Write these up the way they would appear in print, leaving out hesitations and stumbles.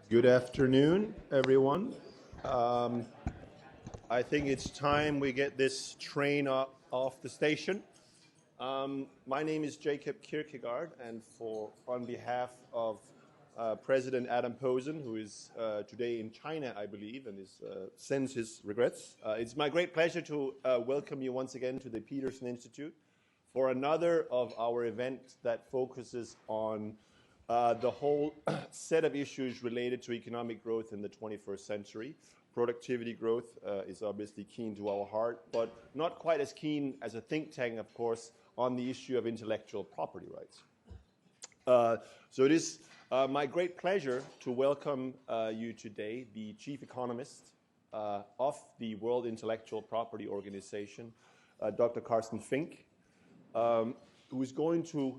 Good afternoon, everyone. I think it's time we get this train off the station. My name is Jacob Kierkegaard, and on behalf of President Adam Posen, who is today in China, I believe, and sends his regrets, it's my great pleasure to welcome you once again to the Peterson Institute for another of our events that focuses on the whole set of issues related to economic growth in the 21st century. Productivity growth is obviously keen to our heart, but not quite as keen as a think tank, of course, on the issue of intellectual property rights. So it is my great pleasure to welcome you today, the chief economist of the World Intellectual Property Organization, Dr. Carsten Fink, who is going to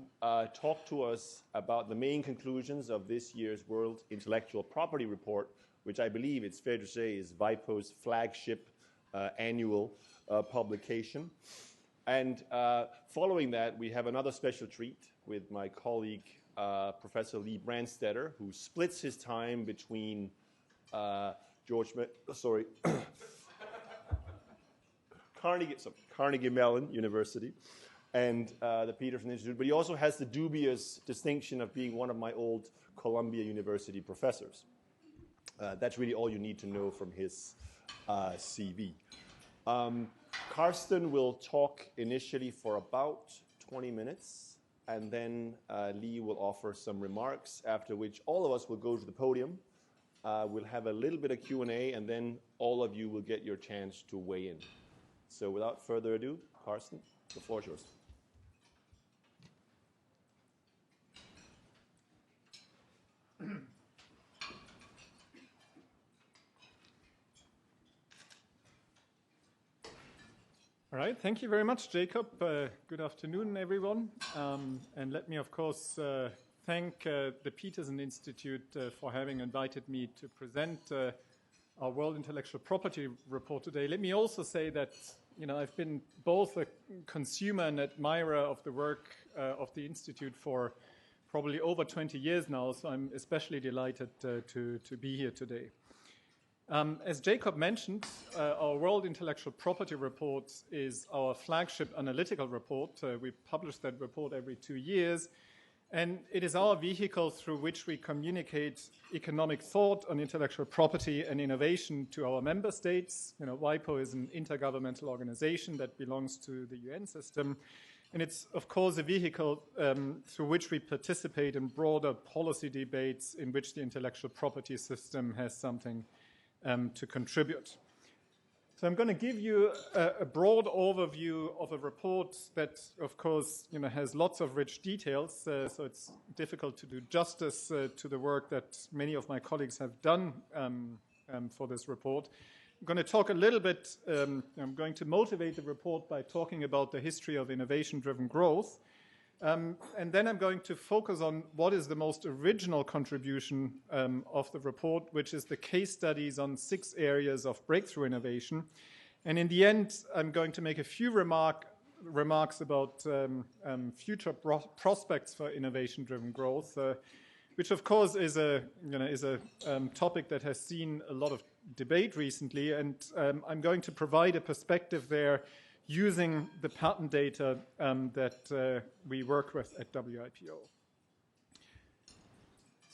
talk to us about the main conclusions of this year's World Intellectual Property Report, which I believe it's fair to say is WIPO's flagship annual publication. And following that, we have another special treat with my colleague, Professor Lee Brandstetter, who splits his time between Carnegie Mellon University and the Peterson Institute, but he also has the dubious distinction of being one of my old Columbia University professors. That's really all you need to know from his CV. Carsten will talk initially for about 20 minutes, and then Lee will offer some remarks, after which all of us will go to the podium. We'll have a little bit of Q&A, and then all of you will get your chance to weigh in. So without further ado, Carsten, the floor is yours. All right, thank you very much, Jacob. Good afternoon, everyone. And let me, of course, thank the Peterson Institute for having invited me to present our World Intellectual Property Report today. Let me also say that, I've been both a consumer and admirer of the work of the Institute for probably over 20 years now, so I'm especially delighted to be here today. As Jacob mentioned, our World Intellectual Property Report is our flagship analytical report. We publish that report every 2 years, and it is our vehicle through which we communicate economic thought on intellectual property and innovation to our member states. WIPO is an intergovernmental organization that belongs to the UN system, and it's, of course, a vehicle through which we participate in broader policy debates in which the intellectual property system has something to contribute. So I'm going to give you a broad overview of a report that, of course, has lots of rich details, so it's difficult to do justice to the work that many of my colleagues have done for this report. I'm going to talk a little bit, I'm going to motivate the report by talking about the history of innovation-driven growth. And then I'm going to focus on what is the most original contribution of the report, which is the case studies on 6 areas of breakthrough innovation. And in the end, I'm going to make a few remarks about future prospects for innovation-driven growth, which of course is a topic that has seen a lot of debate recently. And I'm going to provide a perspective there using the patent data that we work with at WIPO.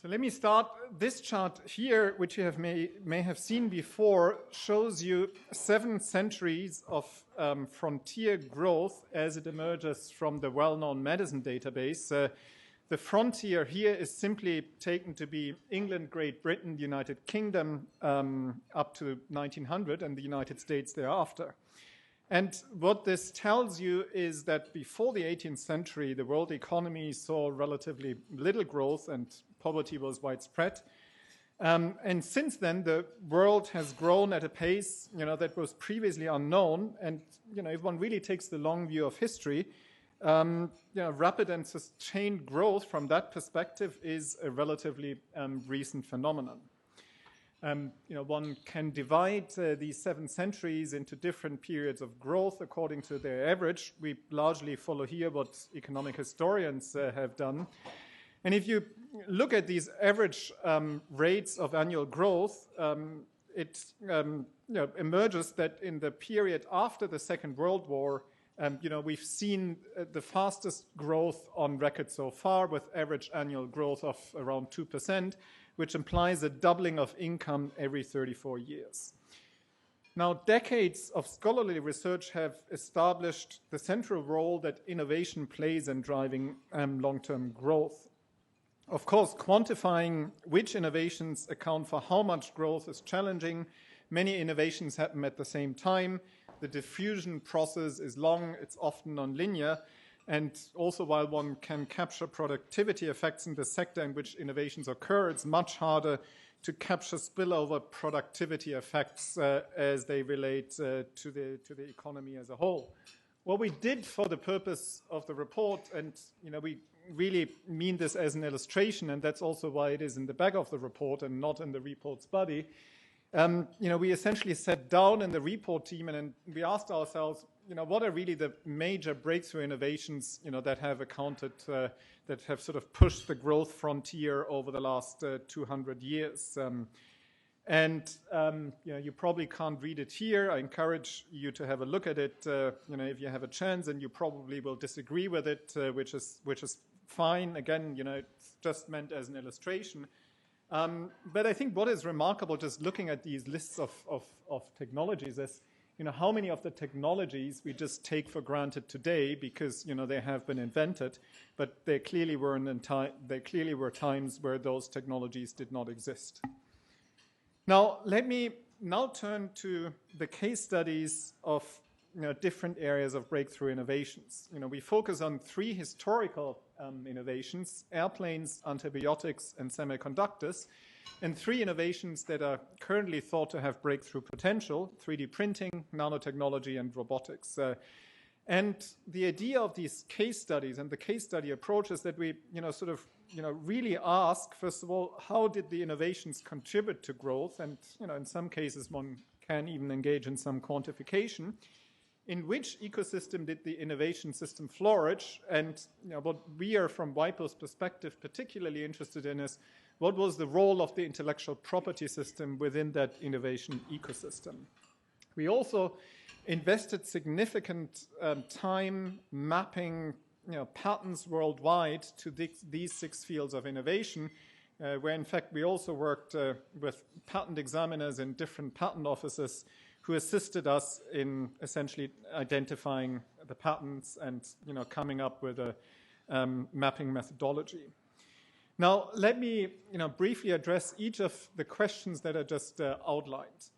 So let me start. This chart here, which you may have seen before, shows you 7 centuries of frontier growth as it emerges from the well-known medicine database. The frontier here is simply taken to be England, Great Britain, the United Kingdom up to 1900, and the United States thereafter. And what this tells you is that before the 18th century, the world economy saw relatively little growth and poverty was widespread. And since then, the world has grown at a pace, that was previously unknown. And, if one really takes the long view of history, rapid and sustained growth from that perspective is a relatively recent phenomenon. One can divide these 7 centuries into different periods of growth according to their average. We largely follow here what economic historians have done. And if you look at these average rates of annual growth, it emerges that in the period after the Second World War, we've seen the fastest growth on record so far, with average annual growth of around 2%, which implies a doubling of income every 34 years. Now, decades of scholarly research have established the central role that innovation plays in driving long-term growth. Of course, quantifying which innovations account for how much growth is challenging. Many innovations happen at the same time. The diffusion process is long, it's often nonlinear, and also while one can capture productivity effects in the sector in which innovations occur, it's much harder to capture spillover productivity effects as they relate to the economy as a whole. What we did for the purpose of the report, and we really mean this as an illustration, and that's also why it is in the back of the report and not in the report's body. We essentially sat down in the report team and we asked ourselves, what are really the major breakthrough innovations, that have accounted, that have sort of pushed the growth frontier over the last 200 years. You probably can't read it here. I encourage you to have a look at it, if you have a chance, and you probably will disagree with it, which is fine. Again, it's just meant as an illustration. But I think what is remarkable, just looking at these lists of technologies, is how many of the technologies we just take for granted today because they have been invented, but there clearly were times where those technologies did not exist. Now, let me now turn to the case studies of different areas of breakthrough innovations. We focus on 3 historical innovations: airplanes, antibiotics, and semiconductors, and 3 innovations that are currently thought to have breakthrough potential: 3D printing, nanotechnology, and robotics. And the idea of these case studies and the case study approach is that we really ask, first of all, how did the innovations contribute to growth? And in some cases, one can even engage in some quantification. In which ecosystem did the innovation system flourish? And what we are, from WIPO's perspective, particularly interested in is what was the role of the intellectual property system within that innovation ecosystem. We also invested significant time mapping patents worldwide to these 6 fields of innovation, where in fact we also worked with patent examiners in different patent offices who assisted us in essentially identifying the patents and coming up with a mapping methodology. Now, let me briefly address each of the questions that I just outlined.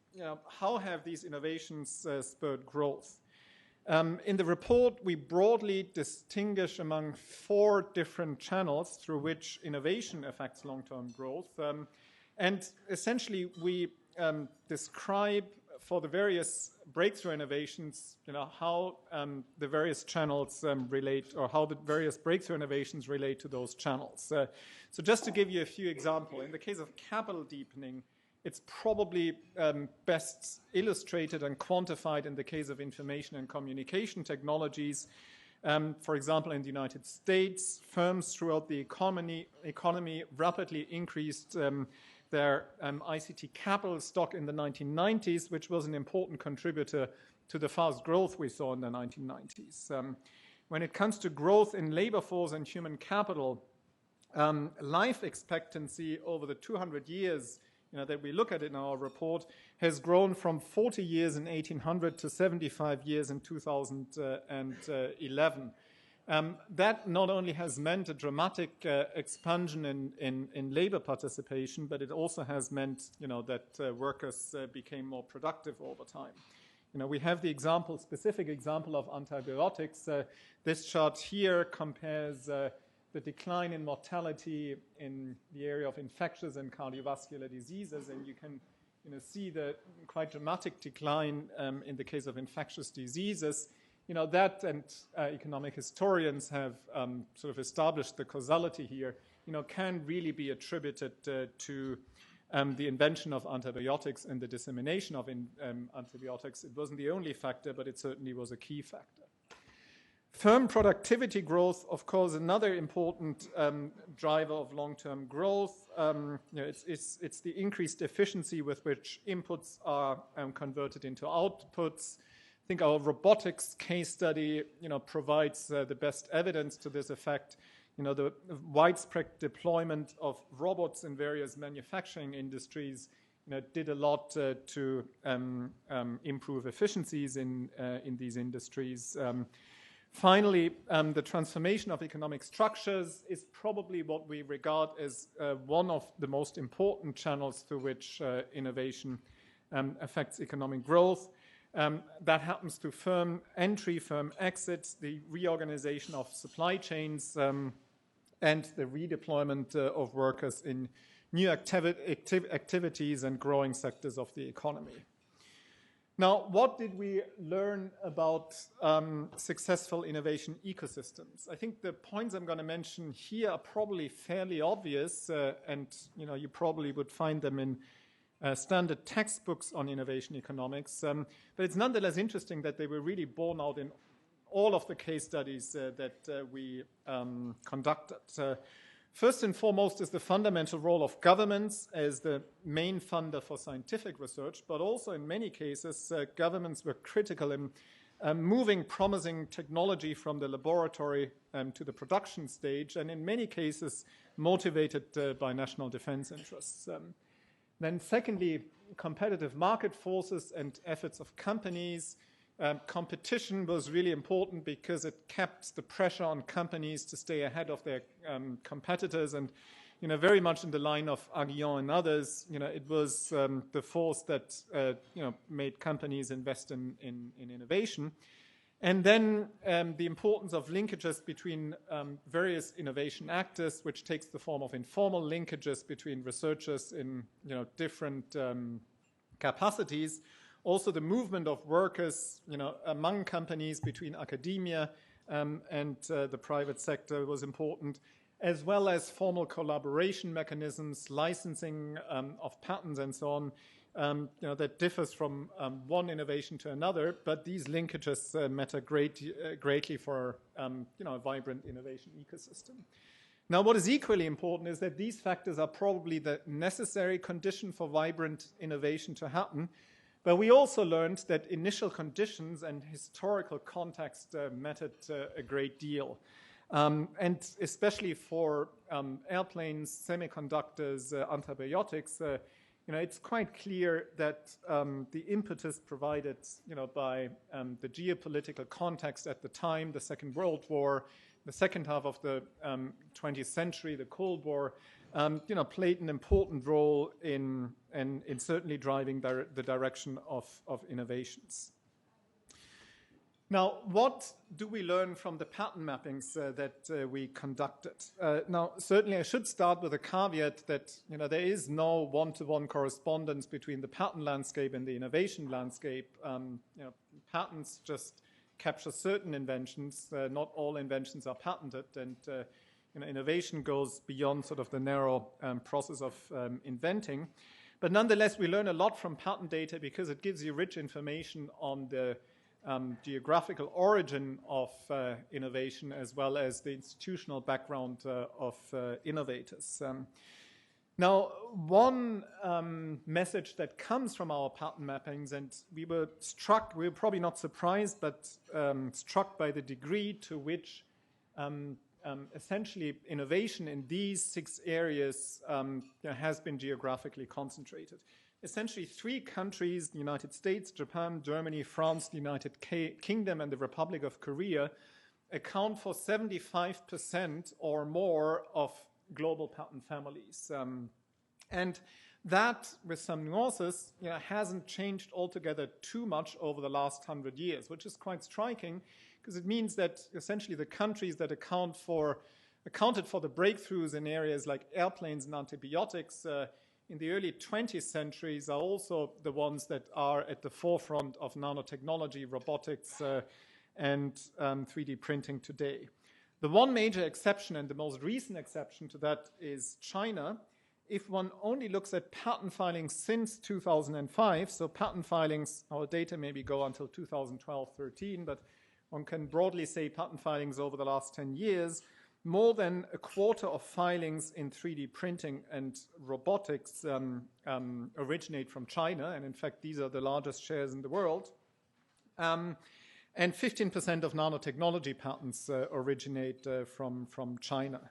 How have these innovations spurred growth? In the report, we broadly distinguish among 4 different channels through which innovation affects long-term growth. And essentially, we describe for the various breakthrough innovations, how the various channels relate, or how the various breakthrough innovations relate to those channels. So just to give you a few examples, in the case of capital deepening, it's probably best illustrated and quantified in the case of information and communication technologies. For example, in the United States, firms throughout the economy rapidly increased their ICT capital stock in the 1990s, which was an important contributor to the fast growth we saw in the 1990s. When it comes to growth in labor force and human capital, life expectancy over the 200 years that we look at in our report has grown from 40 years in 1800 to 75 years in 2011. That not only has meant a dramatic expansion in labor participation, but it also has meant that workers became more productive over time. We have the specific example of antibiotics. This chart here compares the decline in mortality in the area of infectious and cardiovascular diseases, and you can see the quite dramatic decline in the case of infectious diseases. That, and economic historians have sort of established the causality here, can really be attributed to the invention of antibiotics and the dissemination of antibiotics. It wasn't the only factor, but it certainly was a key factor. Firm productivity growth, of course, another important driver of long-term growth. It's the increased efficiency with which inputs are converted into outputs. I think our robotics case study, provides the best evidence to this effect. The widespread deployment of robots in various manufacturing industries, did a lot to improve efficiencies in these industries. Finally, the transformation of economic structures is probably what we regard as one of the most important channels through which innovation affects economic growth. That happens through firm entry, firm exits, the reorganization of supply chains, and the redeployment of workers in new activities and growing sectors of the economy. Now, what did we learn about successful innovation ecosystems? I think the points I'm going to mention here are probably fairly obvious, and you probably would find them in standard textbooks on innovation economics. But it's nonetheless interesting that they were really borne out in all of the case studies that we conducted. First and foremost is the fundamental role of governments as the main funder for scientific research, but also in many cases, governments were critical in moving promising technology from the laboratory to the production stage, and in many cases motivated by national defense interests. Then secondly, competitive market forces and efforts of companies. Competition was really important because it kept the pressure on companies to stay ahead of their competitors, and very much in the line of Aguillon and others, it was the force that made companies invest in innovation. And then the importance of linkages between various innovation actors, which takes the form of informal linkages between researchers in different capacities. Also, the movement of workers, among companies between academia and the private sector was important, as well as formal collaboration mechanisms, licensing of patents and so on, that differs from one innovation to another. But these linkages matter greatly for a vibrant innovation ecosystem. Now, what is equally important is that these factors are probably the necessary condition for vibrant innovation to happen. But we also learned that initial conditions and historical context mattered a great deal. And especially for airplanes, semiconductors, antibiotics, it's quite clear that the impetus provided by the geopolitical context at the time, the Second World War, the second half of the 20th century, the Cold War, played an important role in certainly driving the direction of innovations. Now, what do we learn from the pattern mappings that we conducted? Now, certainly I should start with a caveat that there is no one-to-one correspondence between the patent landscape and the innovation landscape. Patents just capture certain inventions. Not all inventions are patented, and innovation goes beyond sort of the narrow process of inventing. But nonetheless, we learn a lot from patent data because it gives you rich information on the geographical origin of innovation as well as the institutional background of innovators. Now, one message that comes from our patent mappings, and we were probably not surprised, but struck by the degree to which essentially innovation in these 6 areas has been geographically concentrated. Essentially 3 countries, the United States, Japan, Germany, France, the United Kingdom, and the Republic of Korea, account for 75% or more of global patent families. And that, with some nuances, hasn't changed altogether too much over the last 100 years, which is quite striking because it means that essentially the countries that accounted for the breakthroughs in areas like airplanes and antibiotics in the early 20th centuries are also the ones that are at the forefront of nanotechnology, robotics, and 3D printing today. The one major exception, and the most recent exception to that, is China. If one only looks at patent filings since 2005, so patent filings, our data maybe go until 2012-13, but one can broadly say patent filings over the last 10 years, more than a quarter of filings in 3D printing and robotics originate from China. And in fact, these are the largest shares in the world. And 15% of nanotechnology patents originate from China.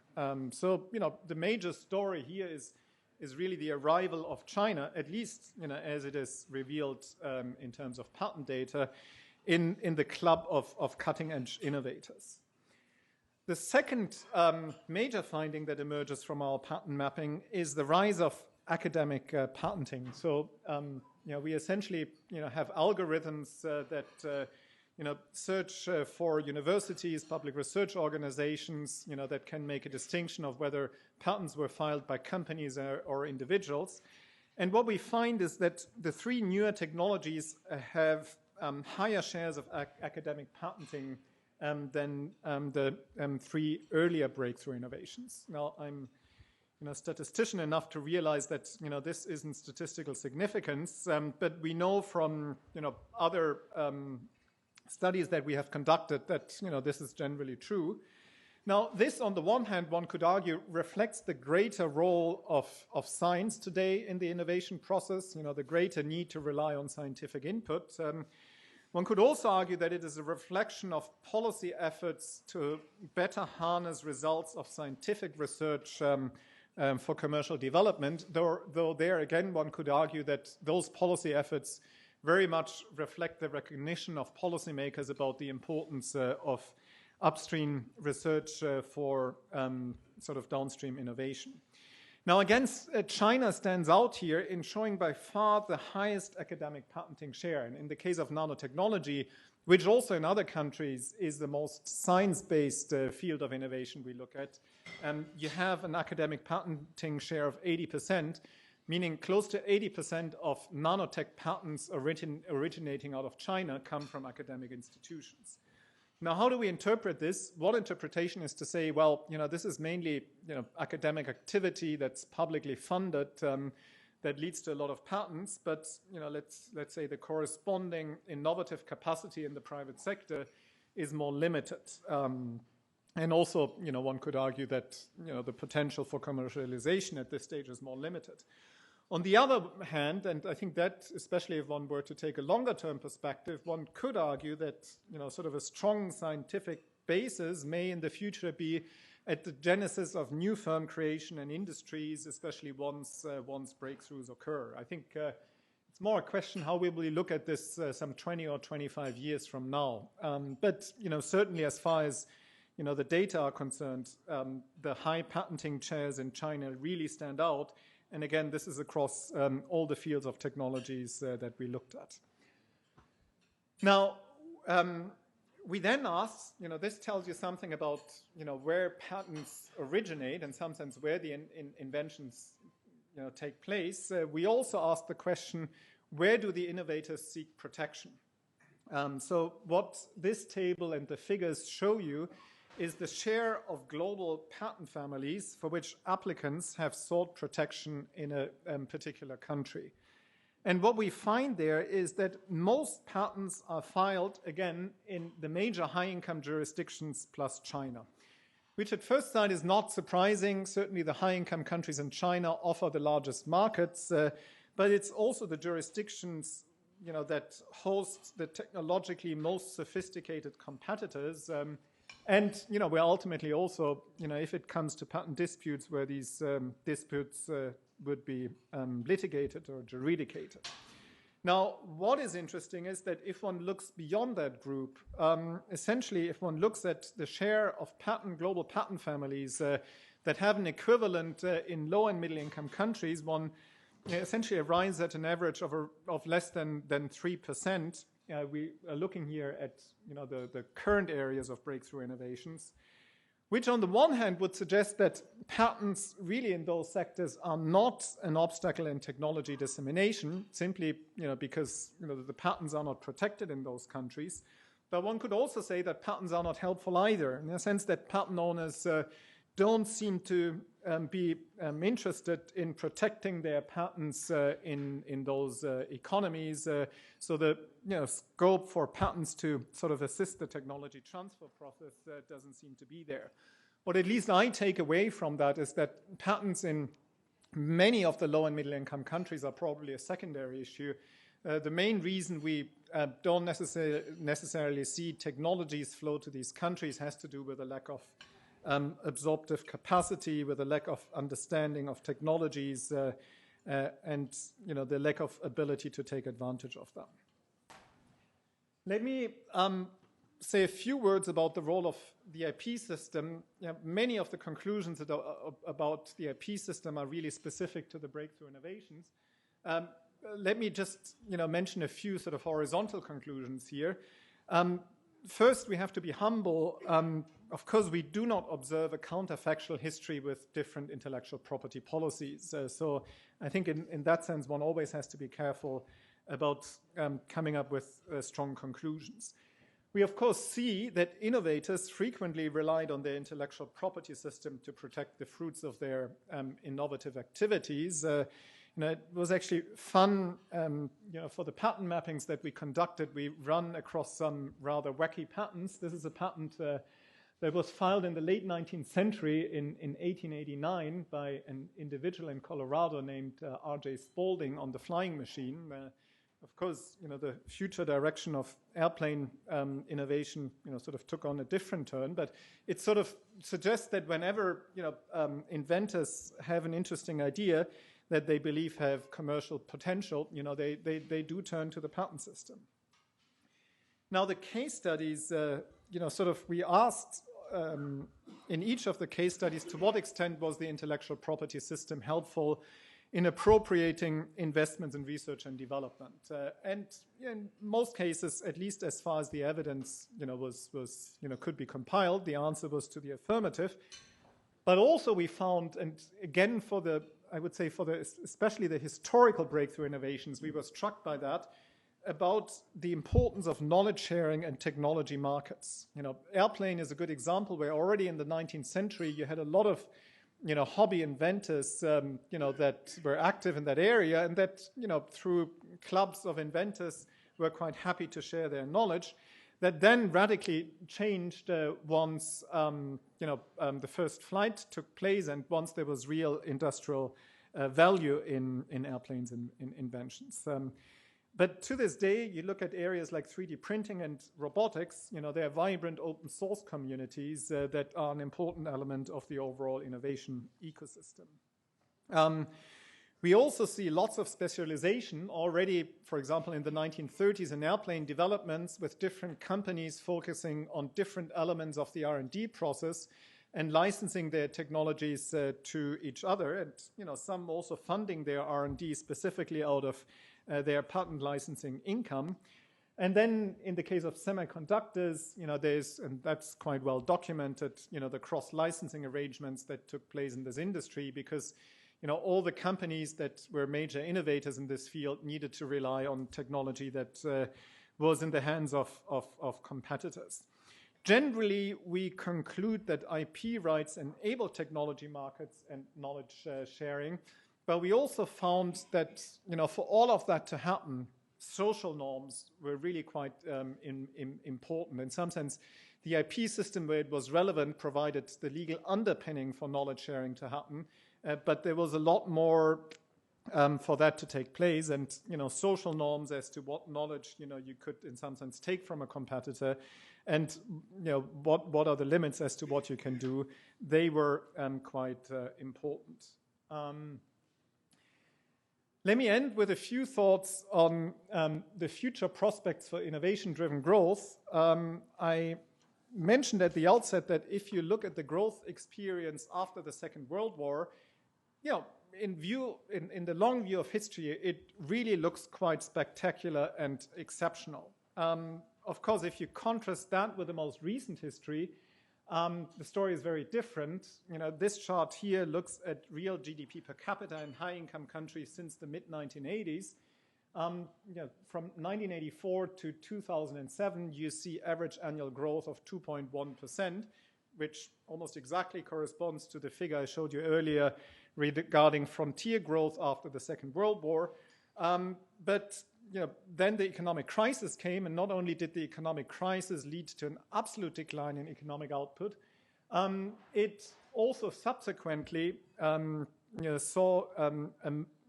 So, the major story here is really the arrival of China, at least, as it is revealed in terms of patent data, in the club of cutting-edge innovators. The second major finding that emerges from our patent mapping is the rise of academic patenting. So, we essentially, have algorithms that, search for universities, public research organizations, that can make a distinction of whether patents were filed by companies or individuals. And what we find is that the three newer technologies have higher shares of academic patenting than the three earlier breakthrough innovations. Now, I'm a statistician enough to realize that this isn't statistical significance, but we know from other studies that we have conducted that this is generally true. Now, this, on the one hand, one could argue, reflects the greater role of science today in the innovation process, the greater need to rely on scientific input. One could also argue that it is a reflection of policy efforts to better harness results of scientific research for commercial development, though there again one could argue that those policy efforts very much reflect the recognition of policymakers about the importance of upstream research for sort of downstream innovation. Now, again, China stands out here in showing by far the highest academic patenting share. And in the case of nanotechnology, which also in other countries is the most science-based field of innovation we look at, you have an academic patenting share of 80%, meaning close to 80% of nanotech patents originating out of China come from academic institutions. Now, how do we interpret this? One interpretation is to say, well, this is mainly, academic activity that's publicly funded that leads to a lot of patents, but, let's say the corresponding innovative capacity in the private sector is more limited. And also, one could argue that, the potential for commercialization at this stage is more limited. On the other hand, and I think that, especially if one were to take a longer-term perspective, one could argue that, sort of a strong scientific basis may in the future be at the genesis of new firm creation and industries, especially once breakthroughs occur. I think it's more a question how we will look at this some 20 or 25 years from now. But, certainly as far as, the data are concerned, the high patenting shares in China really stand out. And again, this is across all the fields of technologies that we looked at. Now, we then asked, this tells you something about, where patents originate, in some sense where the inventions, take place. We also asked the question, where do the innovators seek protection? So what this table and the figures show you is the share of global patent families for which applicants have sought protection in a particular country. And what we find there is that most patents are filed, again, in the major high-income jurisdictions plus China, which at first sight is not surprising. Certainly the high-income countries in China offer the largest markets, but it's also the jurisdictions that host the technologically most sophisticated competitors. And, we're ultimately also, if it comes to patent disputes where these disputes would be litigated or adjudicated. Now, what is interesting is that if one looks beyond that group, essentially if one looks at the share of global patent families that have an equivalent in low and middle income countries, one essentially arrives at an average of less than 3%. We are looking here at the current areas of breakthrough innovations, which on the one hand would suggest that patents really in those sectors are not an obstacle in technology dissemination, simply because the patents are not protected in those countries. But one could also say that patents are not helpful either, in the sense that patent owners don't seem to be interested in protecting their patents in those economies. So the scope for patents to sort of assist the technology transfer process doesn't seem to be there. What at least I take away from that is that patents in many of the low and middle income countries are probably a secondary issue. The main reason we don't necessarily see technologies flow to these countries has to do with a lack of absorptive capacity, with a lack of understanding of technologies, and the lack of ability to take advantage of them. Let me say a few words about the role of the IP system. Many of the conclusions about the IP system are really specific to the breakthrough innovations. Let me just mention a few sort of horizontal conclusions here. First, we have to be humble. Of course, we do not observe a counterfactual history with different intellectual property policies. So I think in that sense, one always has to be careful about coming up with strong conclusions. We, of course, see that innovators frequently relied on their intellectual property system to protect the fruits of their innovative activities. It was actually fun, for the patent mappings that we conducted, we run across some rather wacky patents. This is a patent that was filed in the late 19th century in 1889 by an individual in Colorado named R.J. Spaulding on the flying machine. Of course, the future direction of airplane innovation, sort of took on a different turn, but it sort of suggests that whenever, inventors have an interesting idea that they believe have commercial potential, they do turn to the patent system. Now, the case studies, we asked in each of the case studies to what extent was the intellectual property system helpful in appropriating investments in research and development. And in most cases, at least as far as the evidence could be compiled, the answer was to the affirmative. But also we found, and again especially the historical breakthrough innovations, we were struck by that, about the importance of knowledge sharing and technology markets. Airplane is a good example where already in the 19th century you had a lot of hobby inventors that were active in that area, and that through clubs of inventors were quite happy to share their knowledge. That then radically changed once the first flight took place and once there was real industrial value in airplanes and in inventions. But to this day, you look at areas like 3D printing and robotics, there are vibrant open source communities that are an important element of the overall innovation ecosystem. We also see lots of specialization already, for example, in the 1930s in airplane developments, with different companies focusing on different elements of the R&D process and licensing their technologies to each other, and some also funding their R&D specifically out of their patent licensing income. And then in the case of semiconductors, there's, and that's quite well documented, the cross-licensing arrangements that took place in this industry, because all the companies that were major innovators in this field needed to rely on technology that was in the hands of competitors. Generally, we conclude that IP rights enable technology markets and knowledge sharing, but we also found that, for all of that to happen, social norms were really quite important. In some sense, the IP system where it was relevant provided the legal underpinning for knowledge sharing to happen, but there was a lot more for that to take place, and social norms as to what knowledge you could in some sense take from a competitor, and what are the limits as to what you can do, they were quite important. Let me end with a few thoughts on the future prospects for innovation-driven growth. I mentioned at the outset that if you look at the growth experience after the Second World War, in the long view of history, it really looks quite spectacular and exceptional. Of course, if you contrast that with the most recent history, the story is very different. This chart here looks at real GDP per capita in high-income countries since the mid-1980s. From 1984 to 2007, you see average annual growth of 2.1%. which almost exactly corresponds to the figure I showed you earlier regarding frontier growth after the Second World War. But then the economic crisis came, and not only did the economic crisis lead to an absolute decline in economic output, it also subsequently saw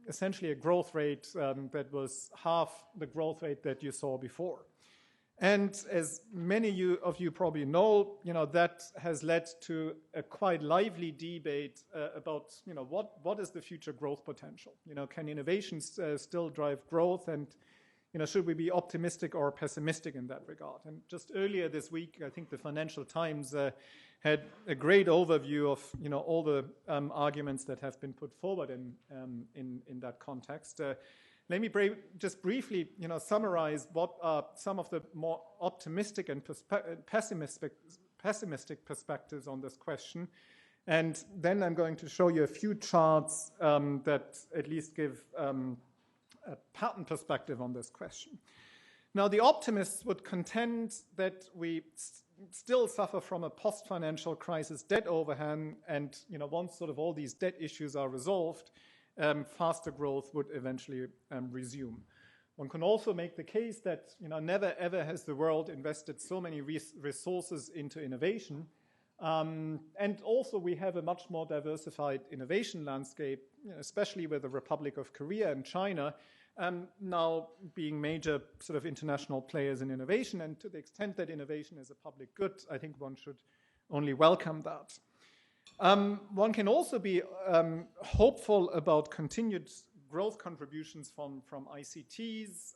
essentially a growth rate that was half the growth rate that you saw before. And as many of you probably know, that has led to a quite lively debate about, what is the future growth potential? Can innovations still drive growth? And, should we be optimistic or pessimistic in that regard? And just earlier this week, I think the Financial Times had a great overview of, all the arguments that have been put forward in that context. Let me just briefly, summarize what are some of the more optimistic and pessimistic perspectives on this question. And then I'm going to show you a few charts that at least give a pattern perspective on this question. Now, the optimists would contend that we still suffer from a post-financial crisis debt overhang, and once sort of all these debt issues are resolved, faster growth would eventually resume. One can also make the case that never ever has the world invested so many resources into innovation, and also we have a much more diversified innovation landscape, especially with the Republic of Korea and China now being major sort of international players in innovation. And to the extent that innovation is a public good, I think one should only welcome that. One can also be hopeful about continued growth contributions from ICTs.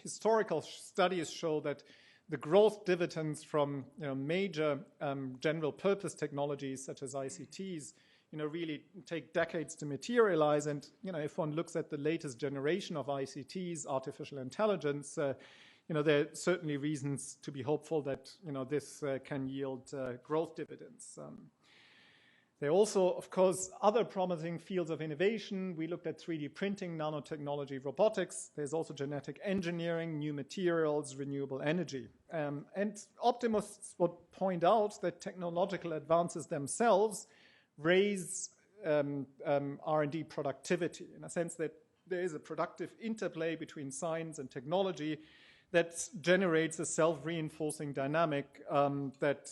Historical studies show that the growth dividends from major general purpose technologies such as ICTs really take decades to materialize. And if one looks at the latest generation of ICTs, artificial intelligence, there are certainly reasons to be hopeful that this can yield growth dividends. There are also, of course, other promising fields of innovation. We looked at 3D printing, nanotechnology, robotics. There's also genetic engineering, new materials, renewable energy. And optimists would point out that technological advances themselves raise R&D productivity, in a sense that there is a productive interplay between science and technology that generates a self-reinforcing dynamic that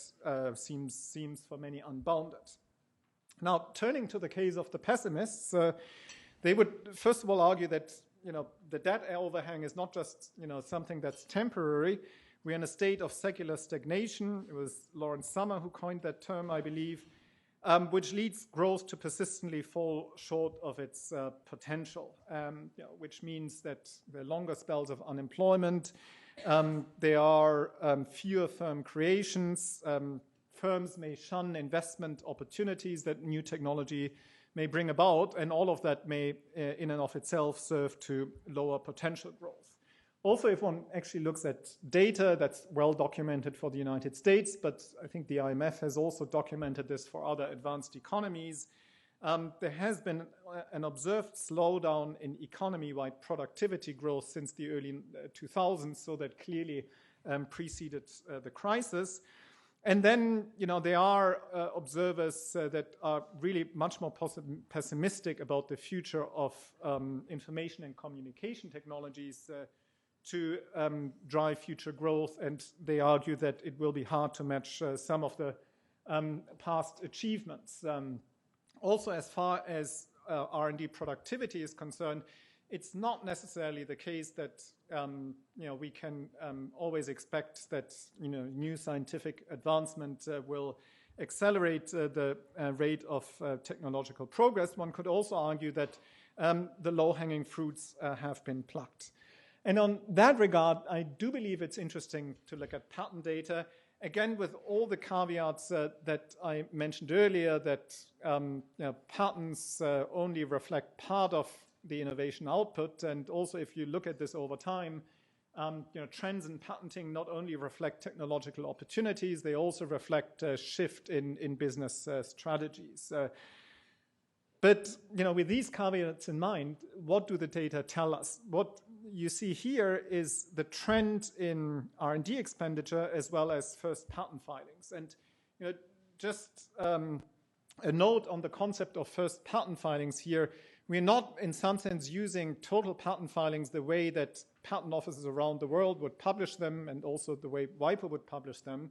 seems for many unbounded. Now, turning to the case of the pessimists, they would first of all argue that the debt overhang is not just something that's temporary. We're in a state of secular stagnation. It was Lawrence Summer who coined that term, I believe, which leads growth to persistently fall short of its potential, which means that there are longer spells of unemployment. There are fewer firm creations. Firms may shun investment opportunities that new technology may bring about, and all of that may, in and of itself, serve to lower potential growth. Also, if one actually looks at data that's well documented for the United States, but I think the IMF has also documented this for other advanced economies, there has been an observed slowdown in economy-wide productivity growth since the early 2000s, so that clearly preceded the crisis. And then, there are observers that are really much more pessimistic about the future of information and communication technologies to drive future growth, and they argue that it will be hard to match some of the past achievements. Also, as far as R&D productivity is concerned, it's not necessarily the case that we can always expect that new scientific advancement will accelerate the rate of technological progress. One could also argue that the low-hanging fruits have been plucked. And on that regard, I do believe it's interesting to look at pattern data, again with all the caveats that I mentioned earlier, that patterns only reflect part of the innovation output. And also, if you look at this over time, trends in patenting not only reflect technological opportunities, they also reflect a shift in business strategies. But with these caveats in mind, what do the data tell us? What you see here is the trend in R&D expenditure as well as first patent filings. And just a note on the concept of first patent filings here. We're not, in some sense, using total patent filings the way that patent offices around the world would publish them, and also the way WIPO would publish them,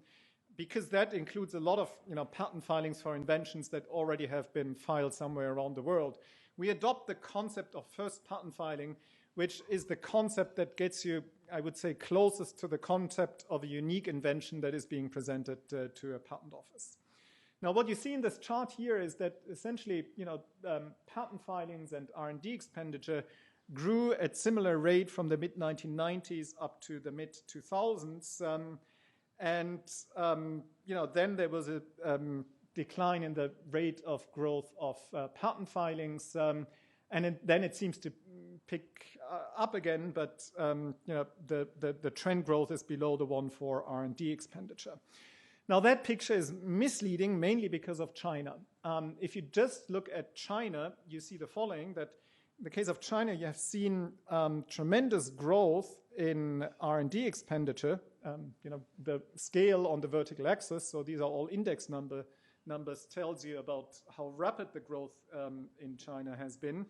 because that includes a lot of patent filings for inventions that already have been filed somewhere around the world. We adopt the concept of first patent filing, which is the concept that gets you, I would say, closest to the concept of a unique invention that is being presented to a patent office. Now, what you see in this chart here is that essentially, patent filings and R&D expenditure grew at similar rate from the mid-1990s up to the mid-2000s. Then there was a decline in the rate of growth of patent filings, then it seems to pick up again, but the trend growth is below the one for R&D expenditure. Now, that picture is misleading, mainly because of China. If you just look at China, you see the following, that in the case of China, you have seen tremendous growth in R&D expenditure, the scale on the vertical axis, so these are all index numbers, tells you about how rapid the growth in China has been.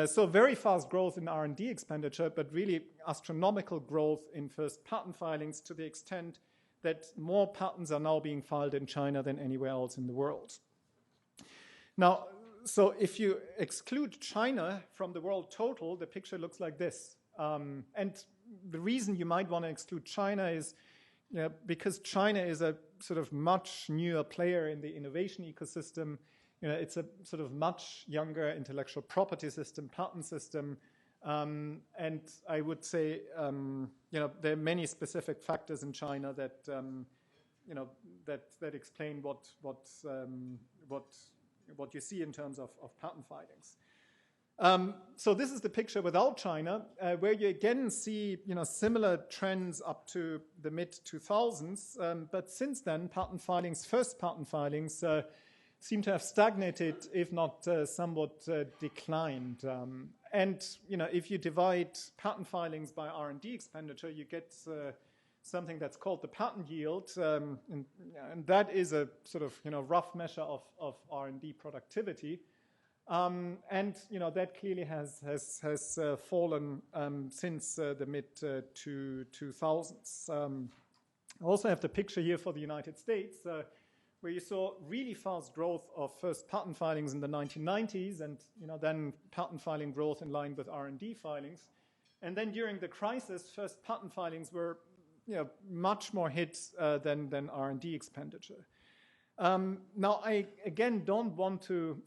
So very fast growth in R&D expenditure, but really astronomical growth in first patent filings, to the extent that more patents are now being filed in China than anywhere else in the world. Now, so if you exclude China from the world total, the picture looks like this. And the reason you might want to exclude China is because China is a sort of much newer player in the innovation ecosystem. It's a sort of much younger intellectual property system, patent system. And I would say, there are many specific factors in China that, that explain what you see in terms of patent filings. So this is the picture without China, where you again see, similar trends up to the mid-2000s. But since then, first patent filings, seem to have stagnated, if not somewhat declined. And if you divide patent filings by R&D expenditure, you get something that's called the patent yield, and that is a sort of rough measure of R&D productivity. And that clearly has fallen since the mid-2000s. I also have the picture here for the United States, where you saw really fast growth of first patent filings in the 1990s, and then patent filing growth in line with R&D filings. And then during the crisis, first patent filings were much more hit than R&D expenditure. Now, I again don't want to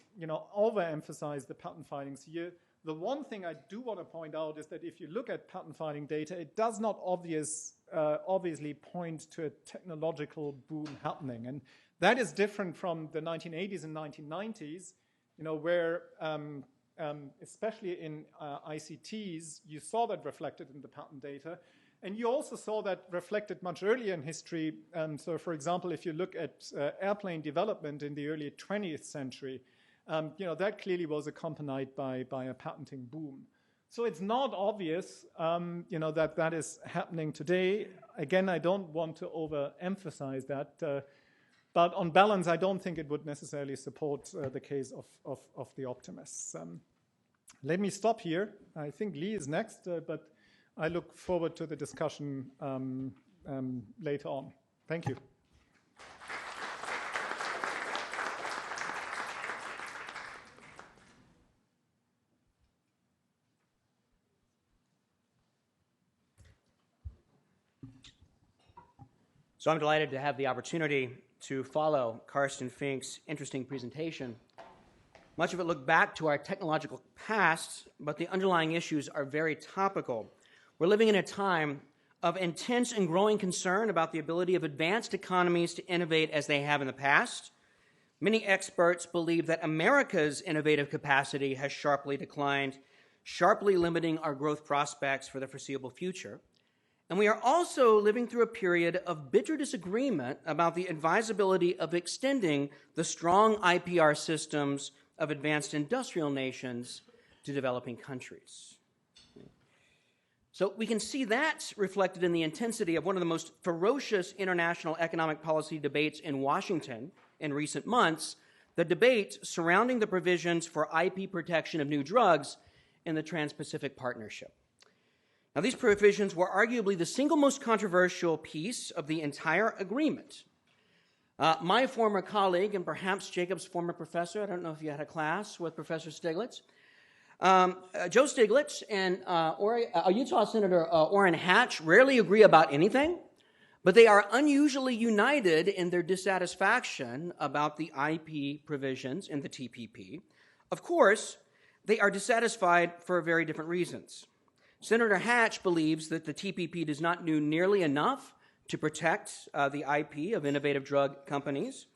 overemphasize the patent filings here. The one thing I do want to point out is that if you look at patent filing data, it does not obviously point to a technological boom happening. And that is different from the 1980s and 1990s, where especially in ICTs, you saw that reflected in the patent data. And you also saw that reflected much earlier in history. So, for example, if you look at airplane development in the early 20th century, that clearly was accompanied by a patenting boom. So it's not obvious, that is happening today. Again, I don't want to overemphasize that. But on balance, I don't think it would necessarily support the case of the optimists. Let me stop here. I think Lee is next, but I look forward to the discussion later on. Thank you. So I'm delighted to have the opportunity to follow Carsten Fink's interesting presentation. Much of it looked back to our technological past, but the underlying issues are very topical. We're living in a time of intense and growing concern about the ability of advanced economies to innovate as they have in the past. Many experts believe that America's innovative capacity has sharply declined, sharply limiting our growth prospects for the foreseeable future. And we are also living through a period of bitter disagreement about the advisability of extending the strong IPR systems of advanced industrial nations to developing countries. So we can see that reflected in the intensity of one of the most ferocious international economic policy debates in Washington in recent months, the debate surrounding the provisions for IP protection of new drugs in the Trans-Pacific Partnership. Now, these provisions were arguably the single most controversial piece of the entire agreement. My former colleague, and perhaps Jacob's former professor, I don't know if you had a class with Professor Stiglitz, Joe Stiglitz and Utah Senator Orrin Hatch rarely agree about anything, but they are unusually united in their dissatisfaction about the IP provisions in the TPP. Of course, they are dissatisfied for very different reasons. Senator Hatch believes that the TPP does not do nearly enough to protect the IP of innovative drug companies,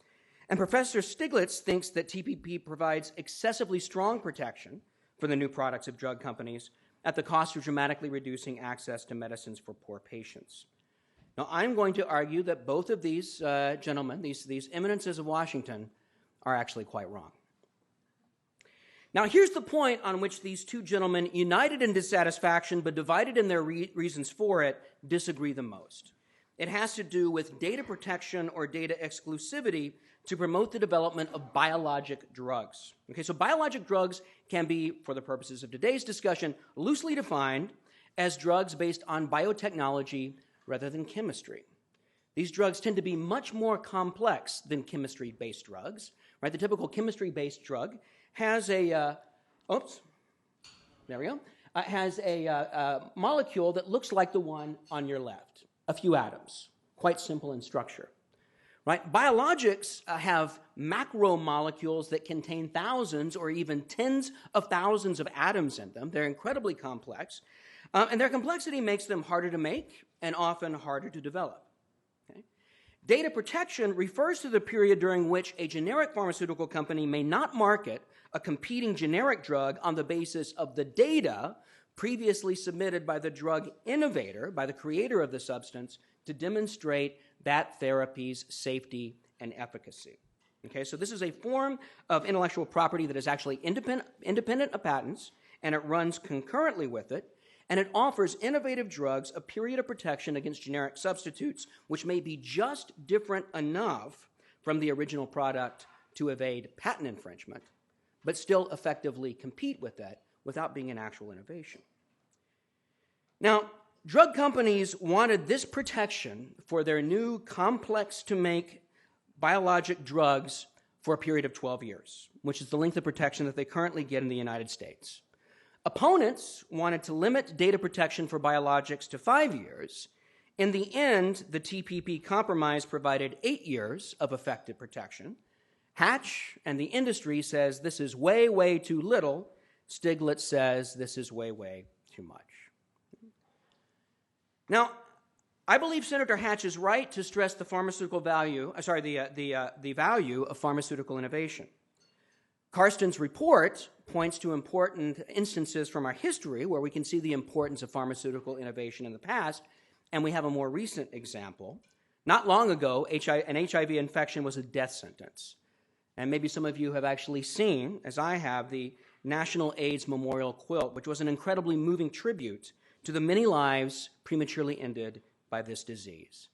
and Professor Stiglitz thinks that TPP provides excessively strong protection for the new products of drug companies at the cost of dramatically reducing access to medicines for poor patients. Now, I'm going to argue that both of these gentlemen, these eminences of Washington, are actually quite wrong. Now, here's the point on which these two gentlemen, united in dissatisfaction but divided in their reasons for it, disagree the most. It has to do with data protection or data exclusivity to promote the development of biologic drugs. Okay, so biologic drugs can be, for the purposes of today's discussion, loosely defined as drugs based on biotechnology rather than chemistry. These drugs tend to be much more complex than chemistry-based drugs. Right? The typical chemistry-based drug has a molecule that looks like the one on your left, a few atoms, quite simple in structure. Right? Biologics have macromolecules that contain thousands or even tens of thousands of atoms in them. They're incredibly complex, and their complexity makes them harder to make and often harder to develop. Okay? Data protection refers to the period during which a generic pharmaceutical company may not market a competing generic drug on the basis of the data previously submitted by the drug innovator, by the creator of the substance, to demonstrate that therapy's safety and efficacy. Okay, so this is a form of intellectual property that is actually independent of patents, and it runs concurrently with it, and it offers innovative drugs a period of protection against generic substitutes, which may be just different enough from the original product to evade patent infringement, but still effectively compete with it without being an actual innovation. Now, drug companies wanted this protection for their new complex-to-make biologic drugs for a period of 12 years, which is the length of protection that they currently get in the United States. Opponents wanted to limit data protection for biologics to 5 years. In the end, the TPP compromise provided 8 years of effective protection. Hatch and the industry says this is way, way too little. Stiglitz says this is way, way too much. Now, I believe Senator Hatch is right to stress the value of pharmaceutical innovation. Karsten's report points to important instances from our history where we can see the importance of pharmaceutical innovation in the past, and we have a more recent example. Not long ago, an HIV infection was a death sentence. And maybe some of you have actually seen, as I have, the National AIDS Memorial Quilt, which was an incredibly moving tribute to the many lives prematurely ended by this disease.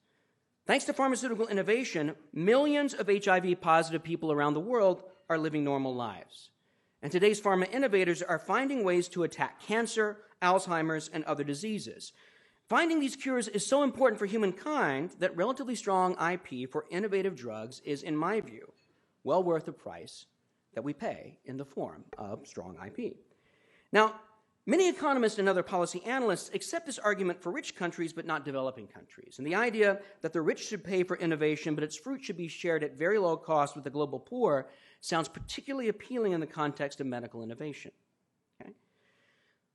Thanks to pharmaceutical innovation, millions of HIV-positive people around the world are living normal lives. And today's pharma innovators are finding ways to attack cancer, Alzheimer's, and other diseases. Finding these cures is so important for humankind that relatively strong IP for innovative drugs is, in my view, well worth the price that we pay in the form of strong IP. Now, many economists and other policy analysts accept this argument for rich countries but not developing countries, and the idea that the rich should pay for innovation but its fruit should be shared at very low cost with the global poor sounds particularly appealing in the context of medical innovation. Okay?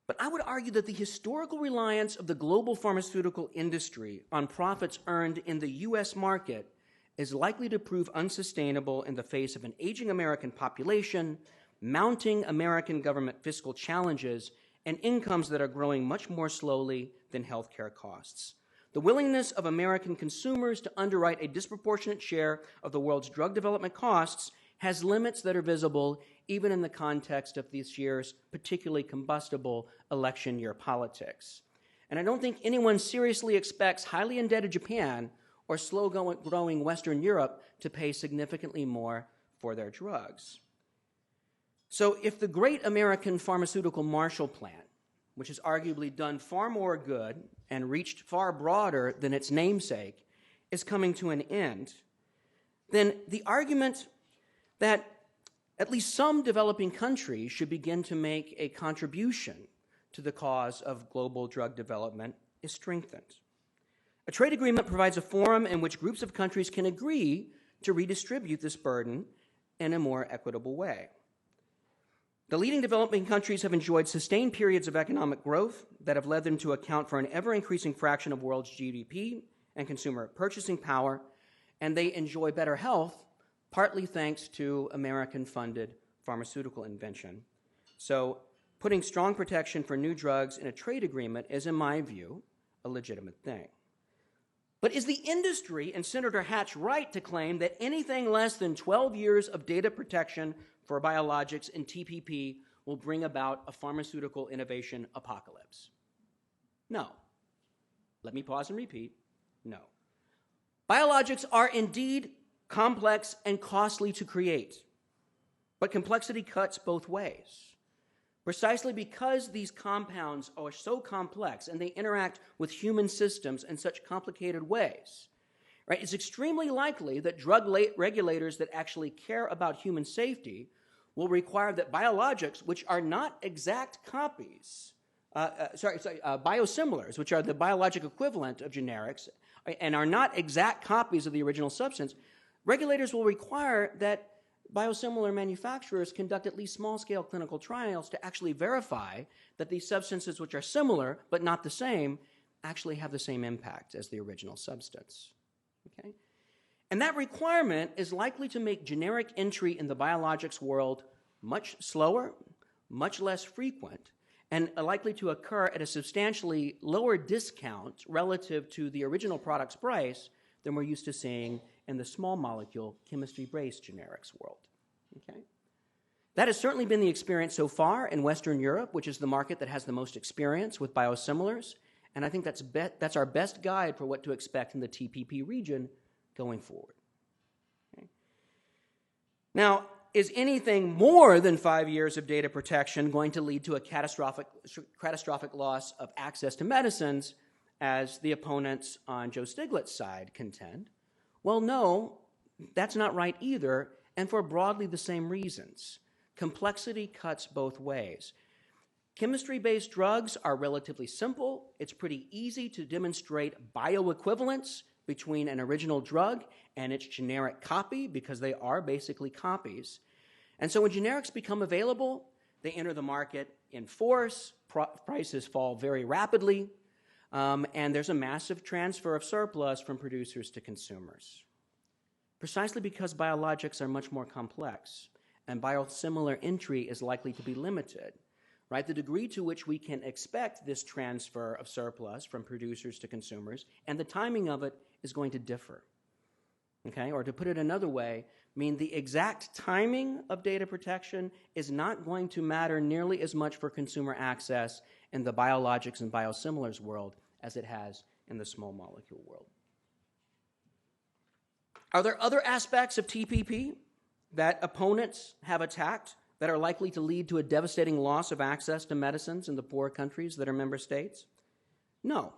But I would argue that the historical reliance of the global pharmaceutical industry on profits earned in the U.S. market is likely to prove unsustainable in the face of an aging American population, mounting American government fiscal challenges, and incomes that are growing much more slowly than healthcare costs. The willingness of American consumers to underwrite a disproportionate share of the world's drug development costs has limits that are visible even in the context of this year's particularly combustible election year politics. And I don't think anyone seriously expects highly indebted Japan or slow-growing Western Europe to pay significantly more for their drugs. So if the great American pharmaceutical Marshall Plan, which has arguably done far more good and reached far broader than its namesake, is coming to an end, then the argument that at least some developing countries should begin to make a contribution to the cause of global drug development is strengthened. A trade agreement provides a forum in which groups of countries can agree to redistribute this burden in a more equitable way. The leading developing countries have enjoyed sustained periods of economic growth that have led them to account for an ever-increasing fraction of world's GDP and consumer purchasing power, and they enjoy better health, partly thanks to American-funded pharmaceutical invention. So putting strong protection for new drugs in a trade agreement is, in my view, a legitimate thing. But is the industry and Senator Hatch right to claim that anything less than 12 years of data protection for biologics in TPP will bring about a pharmaceutical innovation apocalypse? No. Let me pause and repeat. No. Biologics are indeed complex and costly to create, but complexity cuts both ways. Precisely because these compounds are so complex and they interact with human systems in such complicated ways, right, it's extremely likely that drug regulators that actually care about human safety will require that biologics, which are not exact copies, biosimilars, which are the biologic equivalent of generics and are not exact copies of the original substance, regulators will require that biosimilar manufacturers conduct at least small-scale clinical trials to actually verify that these substances, which are similar but not the same, actually have the same impact as the original substance. Okay? And that requirement is likely to make generic entry in the biologics world much slower, much less frequent, and likely to occur at a substantially lower discount relative to the original product's price than we're used to seeing in the small molecule chemistry-based generics world. Okay? That has certainly been the experience so far in Western Europe, which is the market that has the most experience with biosimilars, and I think that's our best guide for what to expect in the TPP region going forward. Okay? Now, is anything more than 5 years of data protection going to lead to a catastrophic loss of access to medicines, as the opponents on Joe Stiglitz's side contend? Well, no, that's not right either, and for broadly the same reasons. Complexity cuts both ways. Chemistry-based drugs are relatively simple. It's pretty easy to demonstrate bioequivalence between an original drug and its generic copy, because they are basically copies. And so when generics become available, they enter the market in force, prices fall very rapidly, and there's a massive transfer of surplus from producers to consumers. Precisely because biologics are much more complex and biosimilar entry is likely to be limited, right? The degree to which we can expect this transfer of surplus from producers to consumers and the timing of it is going to differ. Okay? Or to put it another way, the exact timing of data protection is not going to matter nearly as much for consumer access in the biologics and biosimilars world as it has in the small molecule world. Are there other aspects of TPP that opponents have attacked that are likely to lead to a devastating loss of access to medicines in the poor countries that are member states? No,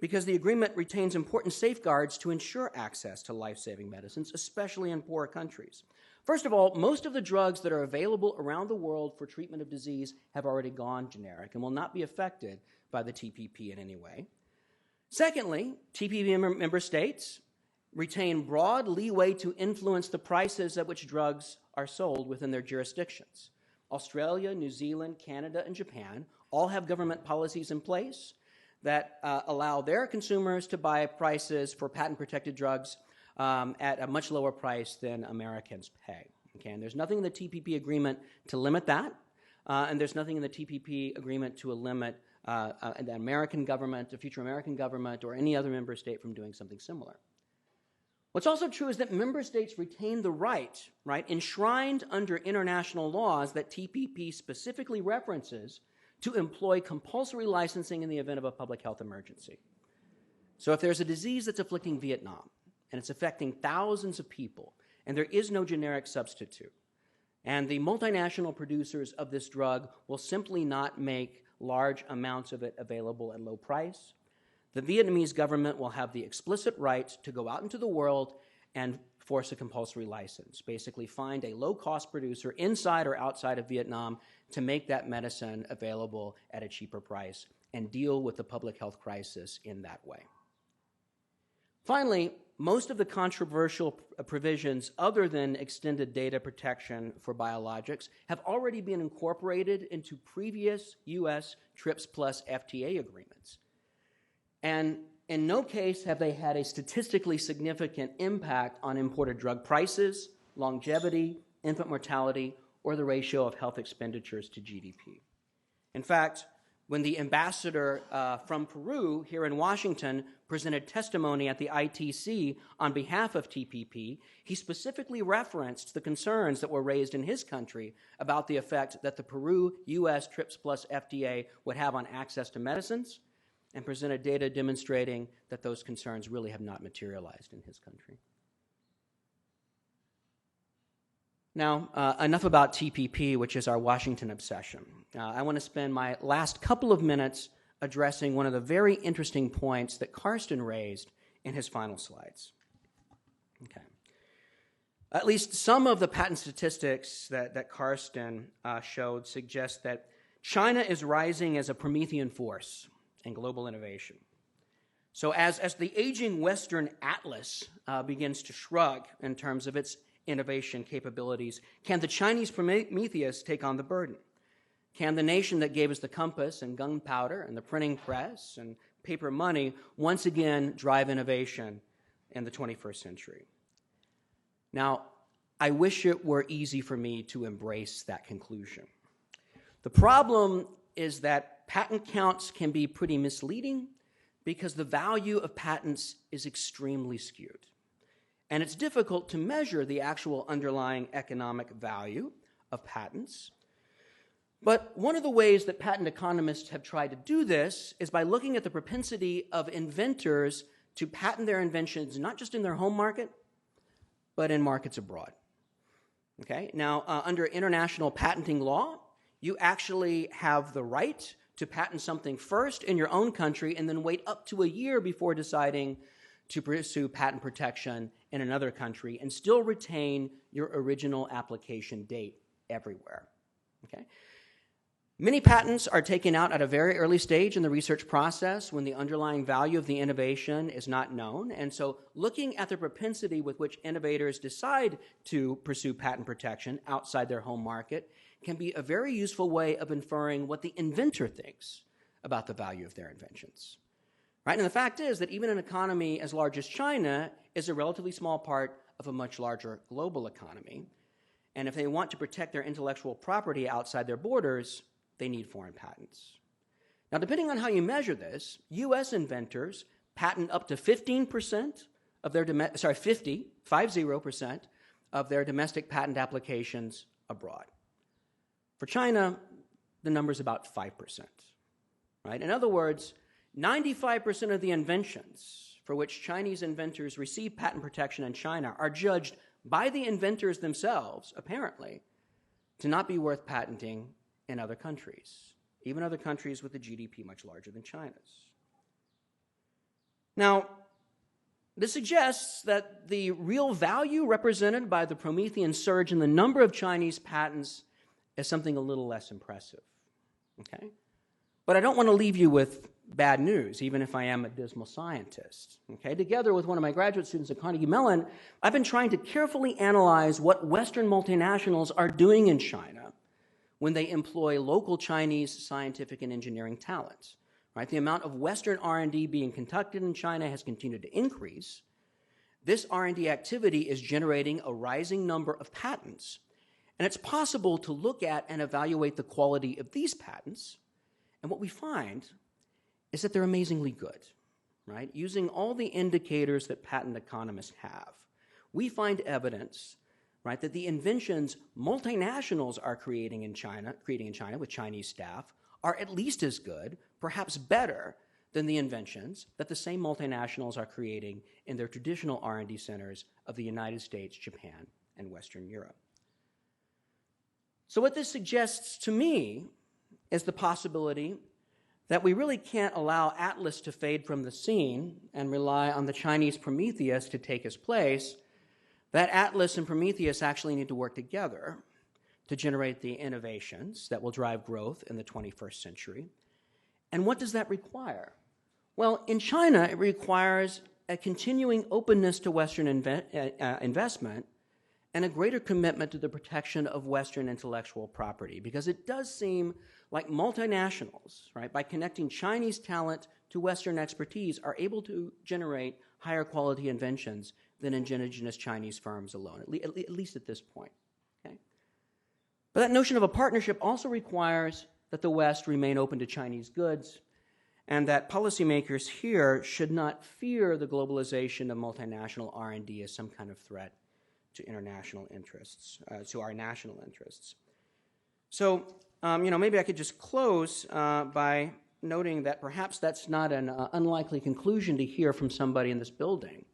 because the agreement retains important safeguards to ensure access to life-saving medicines, especially in poor countries. First of all, most of the drugs that are available around the world for treatment of disease have already gone generic and will not be affected by the TPP in any way. Secondly, TPP member states retain broad leeway to influence the prices at which drugs are sold within their jurisdictions. Australia, New Zealand, Canada, and Japan all have government policies in place that allow their consumers to buy prices for patent-protected drugs at a much lower price than Americans pay. Okay? And there's nothing in the TPP agreement to limit that, and there's nothing in the TPP agreement to limit the American government, the future American government, or any other member state from doing something similar. What's also true is that member states retain the right, enshrined under international laws that TPP specifically references, to employ compulsory licensing in the event of a public health emergency. So if there's a disease that's afflicting Vietnam, and it's affecting thousands of people, and there is no generic substitute, and the multinational producers of this drug will simply not make large amounts of it available at low price, the Vietnamese government will have the explicit right to go out into the world and force a compulsory license, basically find a low-cost producer inside or outside of Vietnam to make that medicine available at a cheaper price and deal with the public health crisis in that way. Finally, most of the controversial provisions other than extended data protection for biologics have already been incorporated into previous U.S. TRIPS Plus FTA agreements. And in no case have they had a statistically significant impact on imported drug prices, longevity, infant mortality, or the ratio of health expenditures to GDP. In fact, when the ambassador from Peru here in Washington presented testimony at the ITC on behalf of TPP, he specifically referenced the concerns that were raised in his country about the effect that the Peru-U.S. TRIPS Plus FTA would have on access to medicines, and presented data demonstrating that those concerns really have not materialized in his country. Now, enough about TPP, which is our Washington obsession. I want to spend my last couple of minutes addressing one of the very interesting points that Karsten raised in his final slides. Okay. At least some of the patent statistics that Karsten showed suggest that China is rising as a Promethean force in global innovation. So as the aging Western Atlas begins to shrug in terms of its innovation capabilities, can the Chinese Prometheus take on the burden? Can the nation that gave us the compass and gunpowder and the printing press and paper money once again drive innovation in the 21st century? Now, I wish it were easy for me to embrace that conclusion. The problem is that patent counts can be pretty misleading because the value of patents is extremely skewed. And it's difficult to measure the actual underlying economic value of patents. But one of the ways that patent economists have tried to do this is by looking at the propensity of inventors to patent their inventions not just in their home market, but in markets abroad. Okay? Now, under international patenting law, you actually have the right to patent something first in your own country and then wait up to a year before deciding to pursue patent protection in another country and still retain your original application date everywhere. Okay? Many patents are taken out at a very early stage in the research process when the underlying value of the innovation is not known. And so looking at the propensity with which innovators decide to pursue patent protection outside their home market can be a very useful way of inferring what the inventor thinks about the value of their inventions. Right? And the fact is that even an economy as large as China is a relatively small part of a much larger global economy. And if they want to protect their intellectual property outside their borders, they need foreign patents. Now, depending on how you measure this, U.S. inventors patent up to 15% of their 50% of their domestic patent applications abroad. For China, the number is about 5%. Right? In other words, 95% of the inventions for which Chinese inventors receive patent protection in China are judged by the inventors themselves, apparently, to not be worth patenting in other countries, even other countries with a GDP much larger than China's. Now, this suggests that the real value represented by the Promethean surge in the number of Chinese patents is something a little less impressive. Okay? But I don't want to leave you with bad news, even if I am a dismal scientist. Okay? Together with one of my graduate students at Carnegie Mellon, I've been trying to carefully analyze what Western multinationals are doing in China when they employ local Chinese scientific and engineering talent. Right? The amount of Western R&D being conducted in China has continued to increase. This R&D activity is generating a rising number of patents. And it's possible to look at and evaluate the quality of these patents. And what we find is that they're amazingly good. Right? Using all the indicators that patent economists have, we find evidence, right, that the inventions multinationals are creating in China with Chinese staff are at least as good, perhaps better, than the inventions that the same multinationals are creating in their traditional R&D centers of the United States, Japan, and Western Europe. So what this suggests to me is the possibility that we really can't allow Atlas to fade from the scene and rely on the Chinese Prometheus to take his place, that Atlas and Prometheus actually need to work together to generate the innovations that will drive growth in the 21st century. And what does that require? Well, in China, it requires a continuing openness to Western investment and a greater commitment to the protection of Western intellectual property, because it does seem like multinationals, right, by connecting Chinese talent to Western expertise, are able to generate higher quality inventions than indigenous Chinese firms alone, at least at this point. Okay? But that notion of a partnership also requires that the West remain open to Chinese goods, and that policymakers here should not fear the globalization of multinational R&D as some kind of threat to international interests, to our national interests. So, maybe I could just close by noting that perhaps that's not an unlikely conclusion to hear from somebody in this building.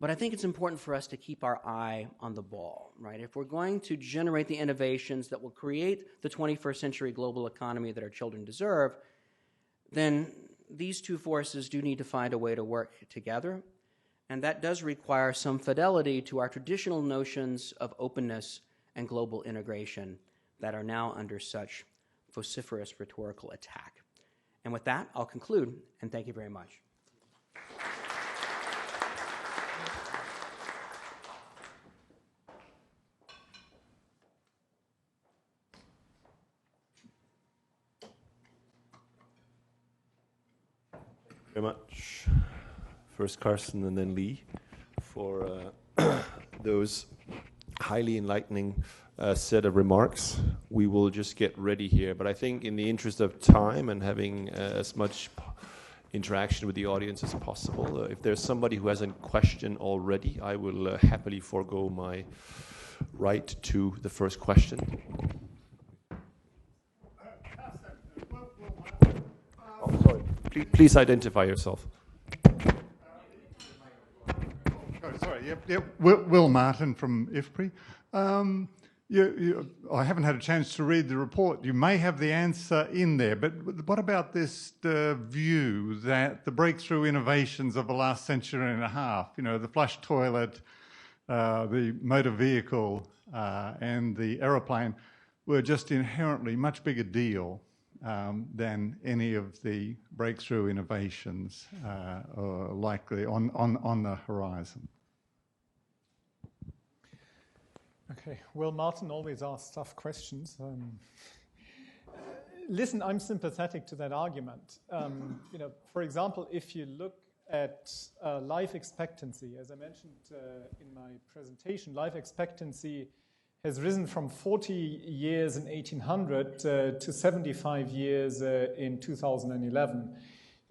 But I think it's important for us to keep our eye on the ball, right? If we're going to generate the innovations that will create the 21st century global economy that our children deserve, then these two forces do need to find a way to work together. And that does require some fidelity to our traditional notions of openness and global integration that are now under such vociferous rhetorical attack. And with that, I'll conclude, and thank you very much. Very much. First Carsten and then Lee for those highly enlightening set of remarks. We will just get ready here, but I think in the interest of time and having as much interaction with the audience as possible, if there's somebody who has a question already, I will happily forego my right to the first question. Oh, sorry. Please identify yourself. Oh, sorry. Yep. Will Martin from IFPRI. I haven't had a chance to read the report. You may have the answer in there, but what about this view that the breakthrough innovations of the last century and a half, the flush toilet, the motor vehicle, and the aeroplane, were just inherently much bigger deal than any of the breakthrough innovations likely on the horizon? Okay, Will Martin always asks tough questions. Listen, I'm sympathetic to that argument. For example, if you look at life expectancy, as I mentioned in my presentation, life expectancy has risen from 40 years in 1800 to 75 years in 2011.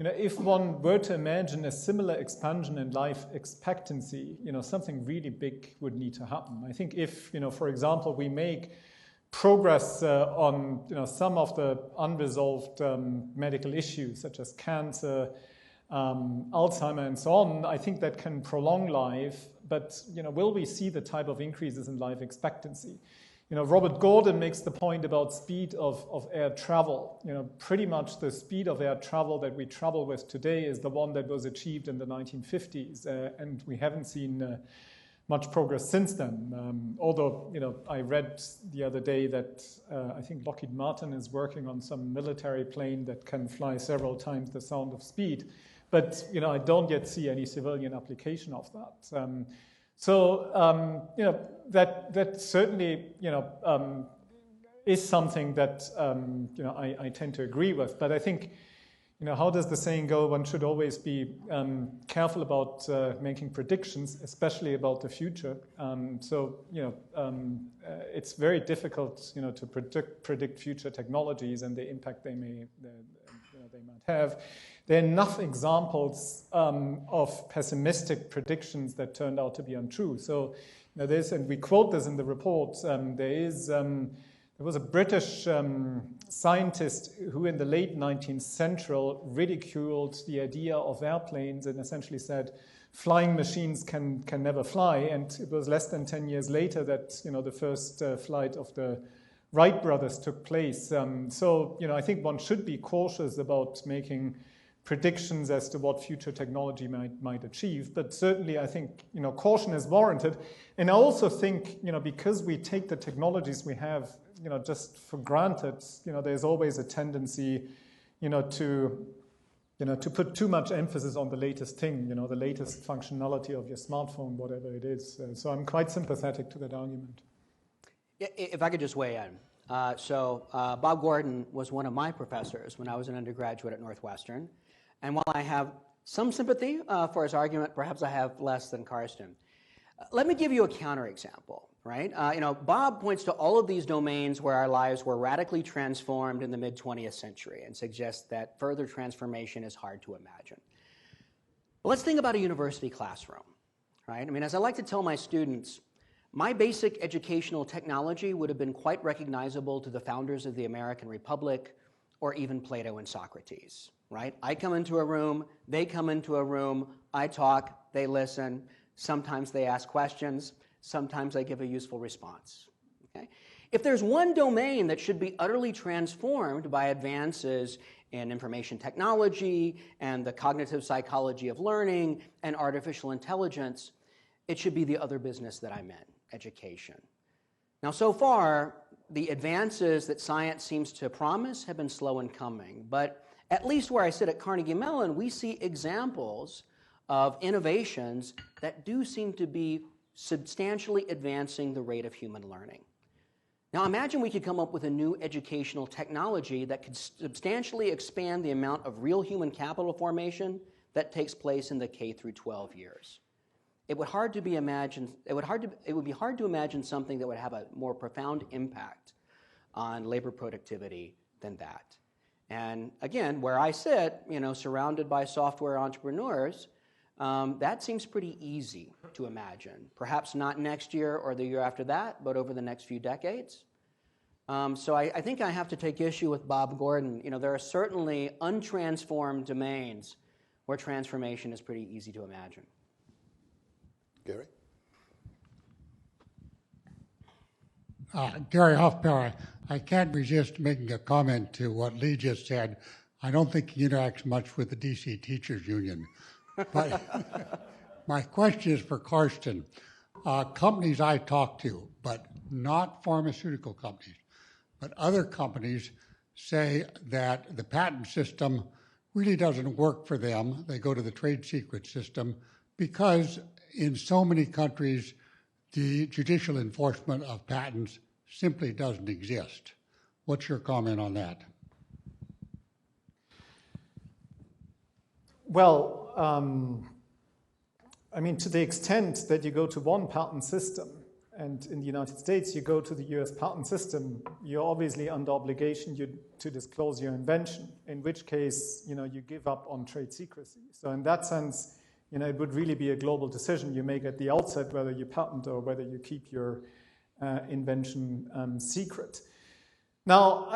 If one were to imagine a similar expansion in life expectancy, something really big would need to happen. I think if, for example, we make progress on, some of the unresolved medical issues such as cancer, Alzheimer, and so on, I think that can prolong life. But, will we see the type of increases in life expectancy? Robert Gordon makes the point about speed of air travel. Pretty much the speed of air travel that we travel with today is the one that was achieved in the 1950s, and we haven't seen much progress since then. Although, I read the other day that I think Lockheed Martin is working on some military plane that can fly several times the sound of speed. But, I don't yet see any civilian application of that. That certainly, is something that, I tend to agree with. But I think, how does the saying go? One should always be careful about making predictions, especially about the future. It's very difficult, to predict future technologies and the impact they might have. There are enough examples of pessimistic predictions that turned out to be untrue. So, and we quote this in the report. There's There was a British scientist who in the late 19th century ridiculed the idea of airplanes and essentially said flying machines can never fly. And it was less than 10 years later that the first flight of the Wright brothers took place. So I think one should be cautious about making predictions as to what future technology might achieve. But certainly I think caution is warranted. And I also think because we take the technologies we have just for granted, there's always a tendency to put too much emphasis on the latest thing, the latest functionality of your smartphone, whatever it is. So I'm quite sympathetic to that argument. If I could just weigh in. Bob Gordon was one of my professors when I was an undergraduate at Northwestern. And while I have some sympathy for his argument, perhaps I have less than Karsten. Let me give you a counterexample, right? Bob points to all of these domains where our lives were radically transformed in the mid-20th century and suggests that further transformation is hard to imagine. But let's think about a university classroom, right? As I like to tell my students, my basic educational technology would have been quite recognizable to the founders of the American Republic or even Plato and Socrates, right? I come into a room, they come into a room, I talk, they listen, sometimes they ask questions, sometimes I give a useful response, okay? If there's one domain that should be utterly transformed by advances in information technology and the cognitive psychology of learning and artificial intelligence, it should be the other business that I'm in, education. Now, so far, the advances that science seems to promise have been slow in coming, but at least where I sit at Carnegie Mellon, we see examples of innovations that do seem to be substantially advancing the rate of human learning. Now imagine we could come up with a new educational technology that could substantially expand the amount of real human capital formation that takes place in the K through 12 years. It would be hard to imagine something that would have a more profound impact on labor productivity than that. And again, where I sit, surrounded by software entrepreneurs, that seems pretty easy to imagine. Perhaps not next year or the year after that, but over the next few decades. So I think I have to take issue with Bob Gordon. There are certainly untransformed domains where transformation is pretty easy to imagine. Gary? Gary Hoffbauer, I can't resist making a comment to what Lee just said. I don't think he interacts much with the DC Teachers Union. But my question is for Karsten. Companies I talk to, but not pharmaceutical companies, but other companies say that the patent system really doesn't work for them. They go to the trade secret system because in so many countries, the judicial enforcement of patents simply doesn't exist. What's your comment on that? Well, to the extent that you go to one patent system, and in the United States you go to the US patent system, you're obviously under obligation to disclose your invention, in which case, you give up on trade secrecy. So in that sense, it would really be a global decision you make at the outset, whether you patent or whether you keep your invention secret. Now,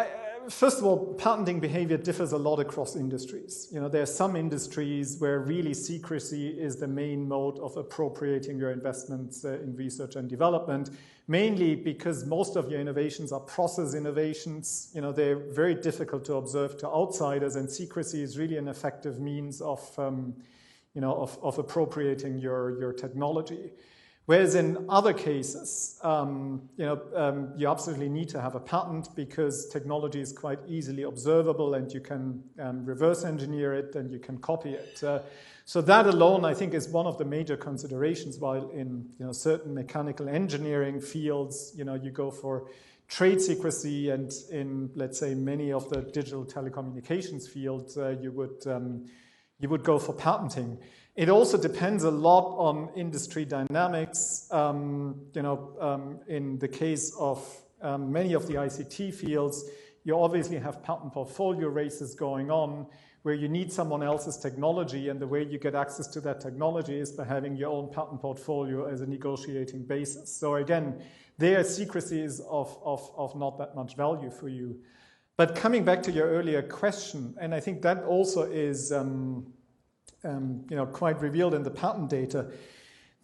first of all, patenting behavior differs a lot across industries. There are some industries where really secrecy is the main mode of appropriating your investments in research and development, mainly because most of your innovations are process innovations. They're very difficult to observe to outsiders, and secrecy is really an effective means of appropriating your technology. Whereas in other cases, you absolutely need to have a patent because technology is quite easily observable and you can reverse engineer it and you can copy it. So that alone, I think, is one of the major considerations, while in certain mechanical engineering fields, you go for trade secrecy, and in, let's say, many of the digital telecommunications fields, you would go for patenting. It also depends a lot on industry dynamics. In the case of many of the ICT fields, you obviously have patent portfolio races going on where you need someone else's technology, and the way you get access to that technology is by having your own patent portfolio as a negotiating basis. So again, their secrecy is of not that much value for you. But coming back to your earlier question, and I think that also is quite revealed in the patent data,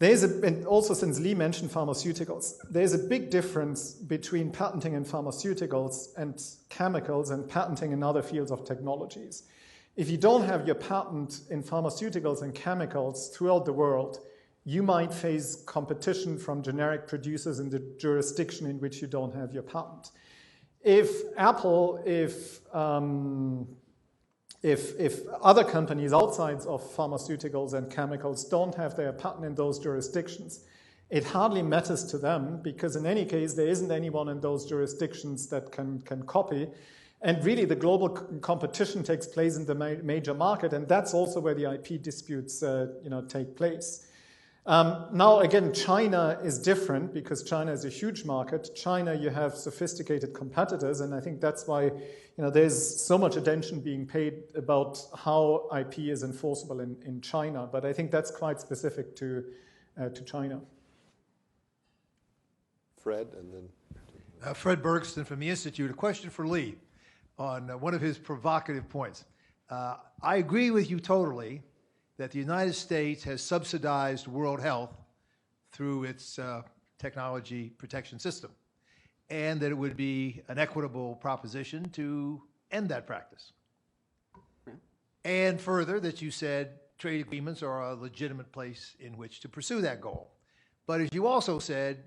and also since Lee mentioned pharmaceuticals, there's a big difference between patenting in pharmaceuticals and chemicals and patenting in other fields of technologies. If you don't have your patent in pharmaceuticals and chemicals throughout the world, you might face competition from generic producers in the jurisdiction in which you don't have your patent. If other companies outside of pharmaceuticals and chemicals don't have their patent in those jurisdictions, it hardly matters to them, because in any case, there isn't anyone in those jurisdictions that can copy. And really, the global competition takes place in the major market, and that's also where the IP disputes take place. Now, again, China is different because China is a huge market. China, you have sophisticated competitors, and I think that's why there's so much attention being paid about how IP is enforceable in China. But I think that's quite specific to China. Fred, and then... Fred Bergston from the Institute. A question for Lee on one of his provocative points. I agree with you totally that the United States has subsidized world health through its technology protection system, and that it would be an equitable proposition to end that practice. Yeah. And further, that you said trade agreements are a legitimate place in which to pursue that goal. But as you also said,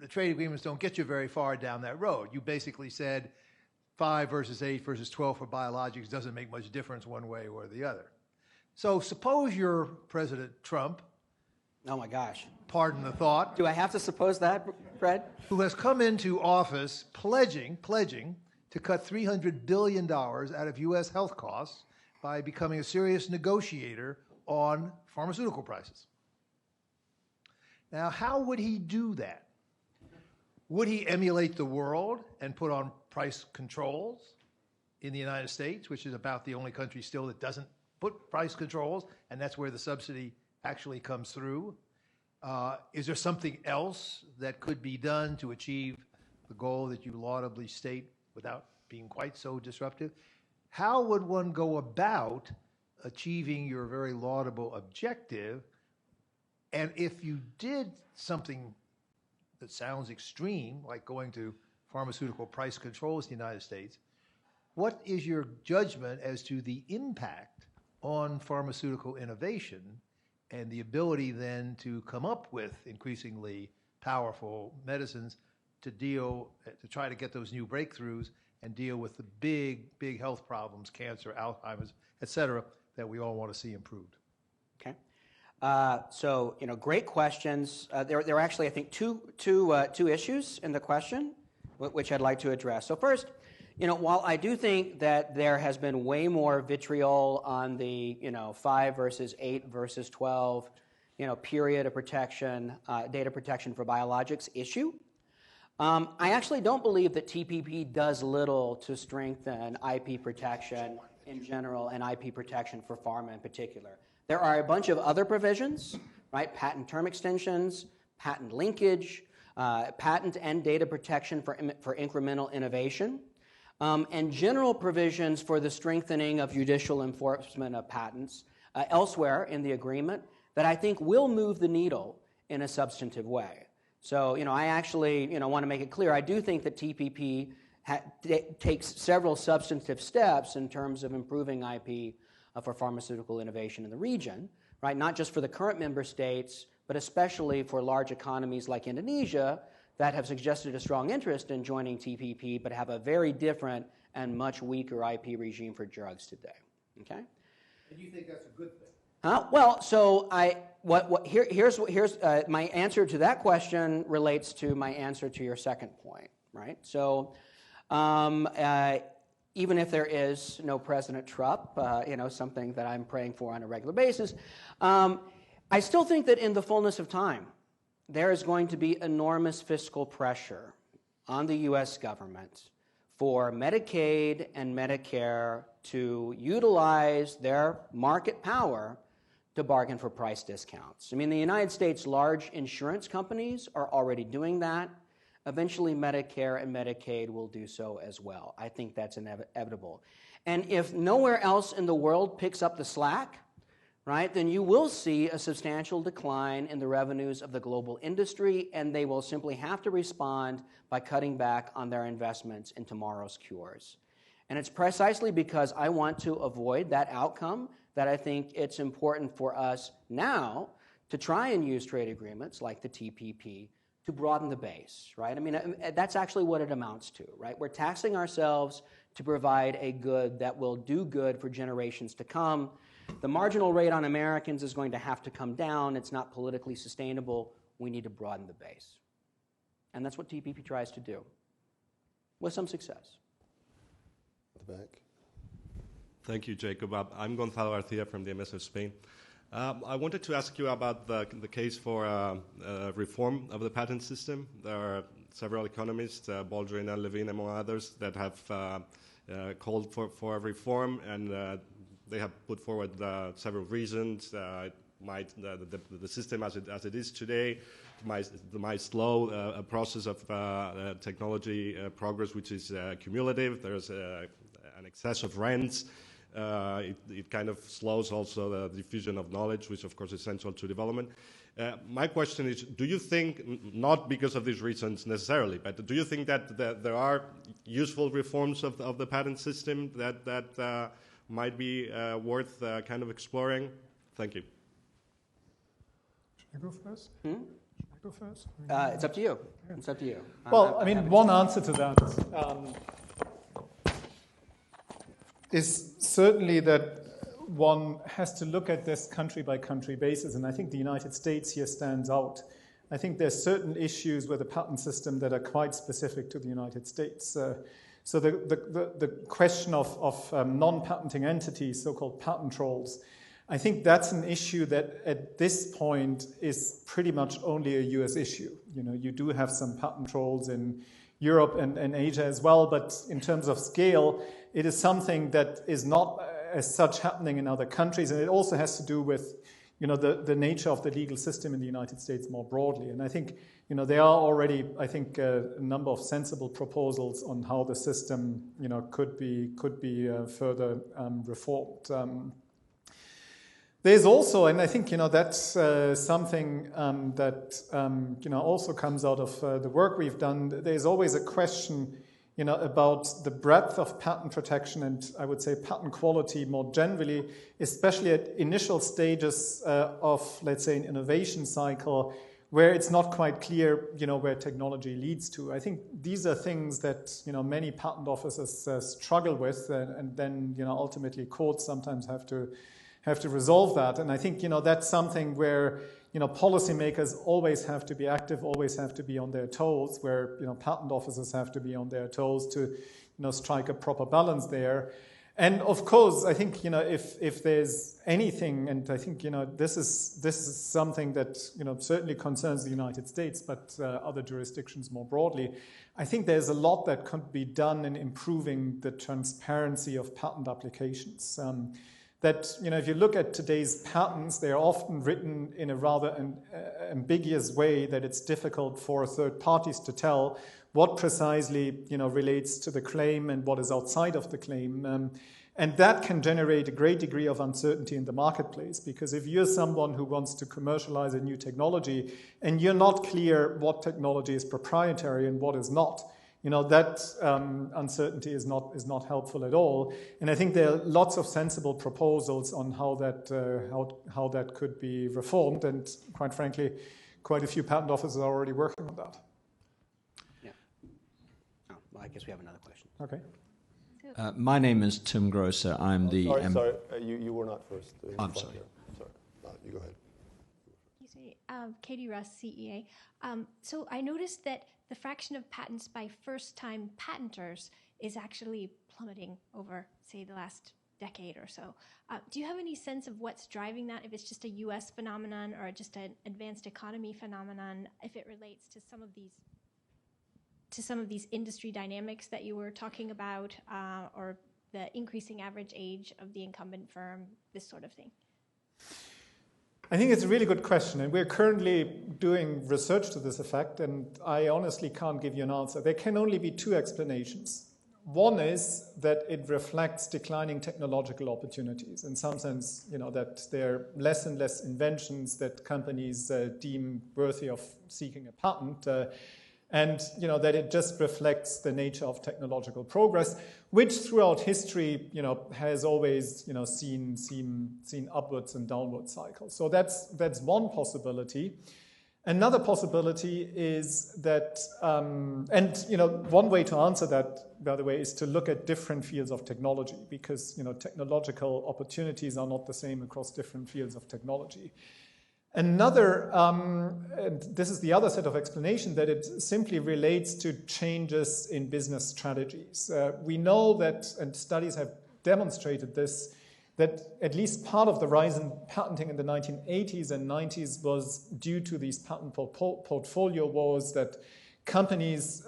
the trade agreements don't get you very far down that road. You basically said 5 versus 8 versus 12 for biologics doesn't make much difference one way or the other. So suppose you're President Trump. Oh my gosh. Pardon the thought. Do I have to suppose that, Fred? Who has come into office pledging to cut $300 billion out of U.S. health costs by becoming a serious negotiator on pharmaceutical prices. Now, how would he do that? Would he emulate the world and put on price controls in the United States, which is about the only country still that doesn't put price controls, and that's where the subsidy actually comes through? Is there something else that could be done to achieve the goal that you laudably state without being quite so disruptive? How would one go about achieving your very laudable objective? And if you did something that sounds extreme, like going to pharmaceutical price controls in the United States, what is your judgment as to the impact on pharmaceutical innovation and the ability then to come up with increasingly powerful medicines to try to get those new breakthroughs and deal with the big health problems, cancer, Alzheimer's, et cetera, that we all want to see improved? Okay. So, great questions. There are actually, I think, two issues in the question, which I'd like to address. So first, while I do think that there has been way more vitriol on the, 5 versus 8 versus 12, period of protection, data protection for biologics issue, I actually don't believe that TPP does little to strengthen IP protection in general and IP protection for pharma in particular. There are a bunch of other provisions, right? Patent term extensions, patent linkage, patent and data protection for incremental innovation, and general provisions for the strengthening of judicial enforcement of patents elsewhere in the agreement that I think will move the needle in a substantive way. So, I actually, want to make it clear, I do think that TPP takes several substantive steps in terms of improving IP for pharmaceutical innovation in the region, right? Not just for the current member states, but especially for large economies like Indonesia that have suggested a strong interest in joining TPP, but have a very different and much weaker IP regime for drugs today. Okay. And you think that's a good thing? Well, so here's my answer to that question relates to my answer to your second point, right? So, even if there is no President Trump, something that I'm praying for on a regular basis, I still think that in the fullness of time, there is going to be enormous fiscal pressure on the U.S. government for Medicaid and Medicare to utilize their market power to bargain for price discounts. I mean, the United States large insurance companies are already doing that. eventually Medicare and Medicaid will do so as well. I think that's inevitable. And if nowhere else in the world picks up the slack, right, then you will see a substantial decline in the revenues of the global industry, and they will simply have to respond by cutting back on their investments in tomorrow's cures. And it's precisely because I want to avoid that outcome that I think it's important for us now to try and use trade agreements like the TPP to broaden the base, right? I mean, that's actually what it amounts to, right? We're taxing ourselves to provide a good that will do good for generations to come. The marginal rate on Americans is going to have to come down. It's not politically sustainable. We need to broaden the base. And that's what TPP tries to do, with some success. At the back. Thank you, Jacob. I'm Gonzalo Garcia from the MS of Spain. I wanted to ask you about the case for reform of the patent system. There are several economists, Baldwin and Levine among others, that have called for a reform, and they have put forward several reasons. The system as it is today might slow a process of technology progress which is cumulative. There's an excess of rents. It kind of slows also the diffusion of knowledge, which of course is central to development. My question is, do you think, not because of these reasons necessarily, but do you think that there are useful reforms of the patent system that might be worth kind of exploring? Thank you. Should I go first? Hmm? Should I go first? It's up to you. It's up to you. Well, I mean, one answer to that is certainly that one has to look at this country-by-country basis, and I think the United States here stands out. I think there's certain issues with the patent system that are quite specific to the United States. So the question of non-patenting entities, so-called patent trolls, I think that's an issue that at this point is pretty much only a US issue. You know, you do have some patent trolls in Europe and Asia as well, but in terms of scale, it is something that is not as such happening in other countries, and it also has to do with, you know, the nature of the legal system in the United States more broadly. And I think, you know, there are already, I think, a number of sensible proposals on how the system, you know, could be further reformed. There's also, and I think, you know, that's something that, you know, also comes out of the work we've done. There's always a question, you know, about the breadth of patent protection and I would say patent quality more generally, especially at initial stages of, let's say, an innovation cycle where it's not quite clear, you know, where technology leads to. I think these are things that, you know, many patent offices struggle with, and then, you know, ultimately courts sometimes have to resolve that. And I think, you know, that's something where, you know, policymakers always have to be active, always have to be on their toes, where, you know, patent offices have to be on their toes to, you know, strike a proper balance there. And of course, I think, you know, if there's anything, and I think, you know, this is something that, you know, certainly concerns the United States, but other jurisdictions more broadly, I think there's a lot that could be done in improving the transparency of patent applications. That, you know, if you look at today's patents, they're often written in a rather ambiguous way that it's difficult for third parties to tell what precisely, you know, relates to the claim and what is outside of the claim. And that can generate a great degree of uncertainty in the marketplace, because if you're someone who wants to commercialize a new technology and you're not clear what technology is proprietary and what is not, you know, that uncertainty is not helpful at all. And I think there are lots of sensible proposals on how that could be reformed. And quite frankly, quite a few patent offices are already working on that. Yeah. Oh, well, I guess we have another question. Okay. My name is Tim Grosser. I'm the... Sorry, you were not first. I'm sorry. Sorry. You go ahead. Katie Russ, CEA. So I noticed that the fraction of patents by first-time patenters is actually plummeting over, say, the last decade or so. Do you have any sense of what's driving that, if it's just a U.S. phenomenon or just an advanced economy phenomenon, if it relates to some of these industry dynamics that you were talking about, or the increasing average age of the incumbent firm, this sort of thing? I think it's a really good question, and we're currently doing research to this effect, and I honestly can't give you an answer. There can only be two explanations. One is that it reflects declining technological opportunities. In some sense, that there are less and less inventions that companies deem worthy of seeking a patent, and that it just reflects the nature of technological progress, which throughout history, has always, seen upwards and downward cycles. So that's one possibility. Another possibility is that, one way to answer that, by the way, is to look at different fields of technology, because technological opportunities are not the same across different fields of technology. Another, and this is the other set of explanation, that it simply relates to changes in business strategies. We know that, and studies have demonstrated this, that at least part of the rise in patenting in the 1980s and 90s was due to these patent portfolio wars, that companies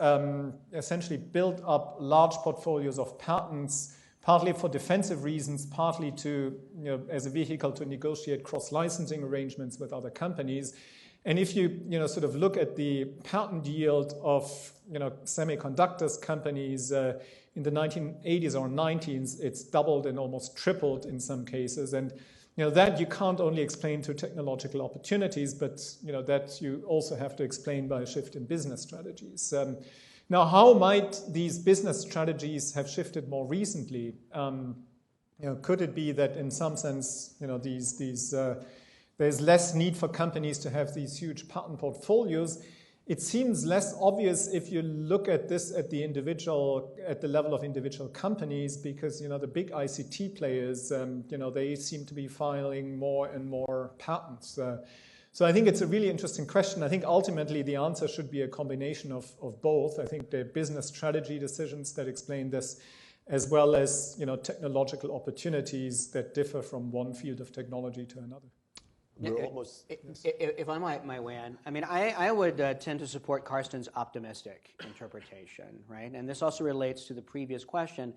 essentially built up large portfolios of patents, partly for defensive reasons, partly to, as a vehicle to negotiate cross-licensing arrangements with other companies. And if you, sort of look at the patent yield of, semiconductors companies in the 1980s or 90s, it's doubled and almost tripled in some cases. And, that you can't only explain to technological opportunities, but, that you also have to explain by a shift in business strategies. Now, how might these business strategies have shifted more recently? Could it be that in some sense, there's less need for companies to have these huge patent portfolios? It seems less obvious if you look at this at the level of individual companies, because the big ICT players, they seem to be filing more and more patents. So I think it's a really interesting question. I think ultimately the answer should be a combination of both. I think the business strategy decisions that explain this, as well as technological opportunities that differ from one field of technology to another. If I might weigh in, I would tend to support Karsten's optimistic interpretation, right? And this also relates to the previous question.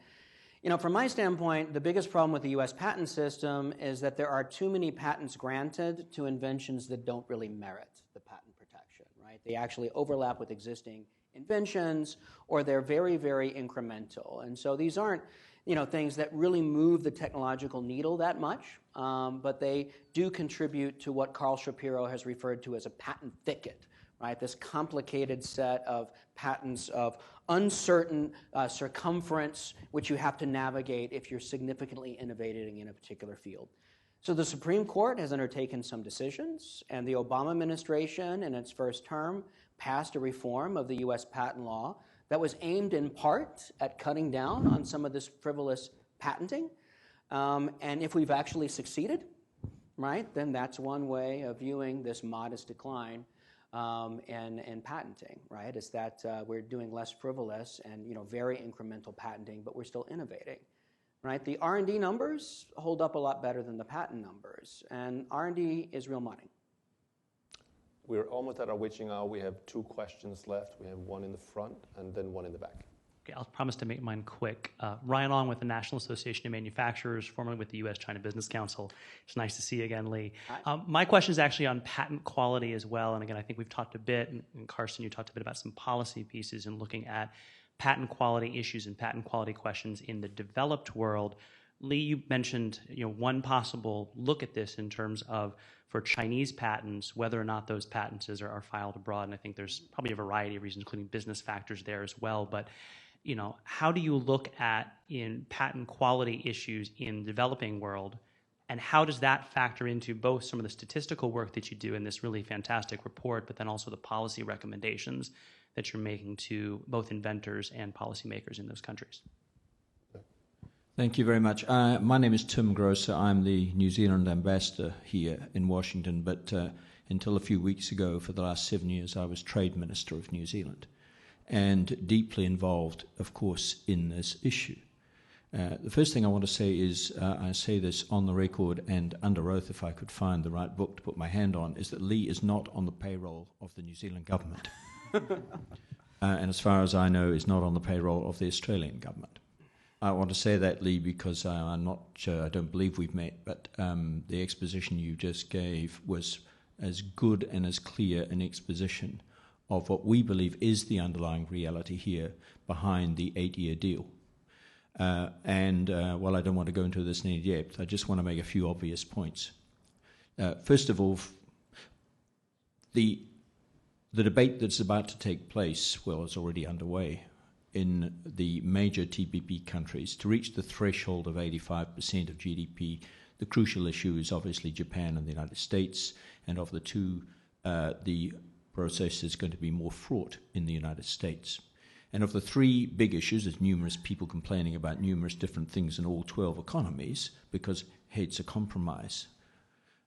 From my standpoint, the biggest problem with the U.S. patent system is that there are too many patents granted to inventions that don't really merit the patent protection, right? They actually overlap with existing inventions, or they're very, very incremental. And so these aren't things that really move the technological needle that much, but they do contribute to what Carl Shapiro has referred to as a patent thicket, right? This complicated set of patents of uncertain circumference, which you have to navigate if you're significantly innovating in a particular field. So the Supreme Court has undertaken some decisions, and the Obama administration, in its first term, passed a reform of the U.S. patent law that was aimed in part at cutting down on some of this frivolous patenting. And if we've actually succeeded, right, then that's one way of viewing this modest decline in patenting, right, is that we're doing less frivolous and very incremental patenting, but we're still innovating, right? The R&D numbers hold up a lot better than the patent numbers, and R&D is real money. We're almost at our witching hour. We have 2 questions left. We have one in the front and then one in the back. Okay, I'll promise to make mine quick. Ryan Long with the National Association of Manufacturers, formerly with the U.S.-China Business Council. It's nice to see you again, Lee. My question is actually on patent quality as well. And again, I think we've talked a bit, and Karsten, you talked a bit about some policy pieces and looking at patent quality issues and patent quality questions in the developed world. Lee, you mentioned one possible look at this in terms of for Chinese patents, whether or not those patents are filed abroad. And I think there's probably a variety of reasons, including business factors there as well. But how do you look at in patent quality issues in the developing world, and how does that factor into both some of the statistical work that you do in this really fantastic report, but then also the policy recommendations that you're making to both inventors and policymakers in those countries? Thank you very much. My name is Tim Grosser. I'm the New Zealand ambassador here in Washington, but until a few weeks ago, for the last 7 years, I was Trade Minister of New Zealand and deeply involved, of course, in this issue. The first thing I want to say is, I say this on the record and under oath if I could find the right book to put my hand on, is that Lee is not on the payroll of the New Zealand government. And as far as I know, is not on the payroll of the Australian government. I want to say that, Lee, because I'm not sure, I don't believe we've met, but the exposition you just gave was as good and as clear an exposition of what we believe is the underlying reality here behind the 8-year deal. While I don't want to go into this in any depth, I just want to make a few obvious points. First of all, the debate that's about to take place, well, it's already underway in the major TPP countries to reach the threshold of 85% of GDP. The crucial issue is obviously Japan and the United States, and of the two, the process is going to be more fraught in the United States. And of the three big issues, there's numerous people complaining about numerous different things in all 12 economies because, hey, it's a compromise.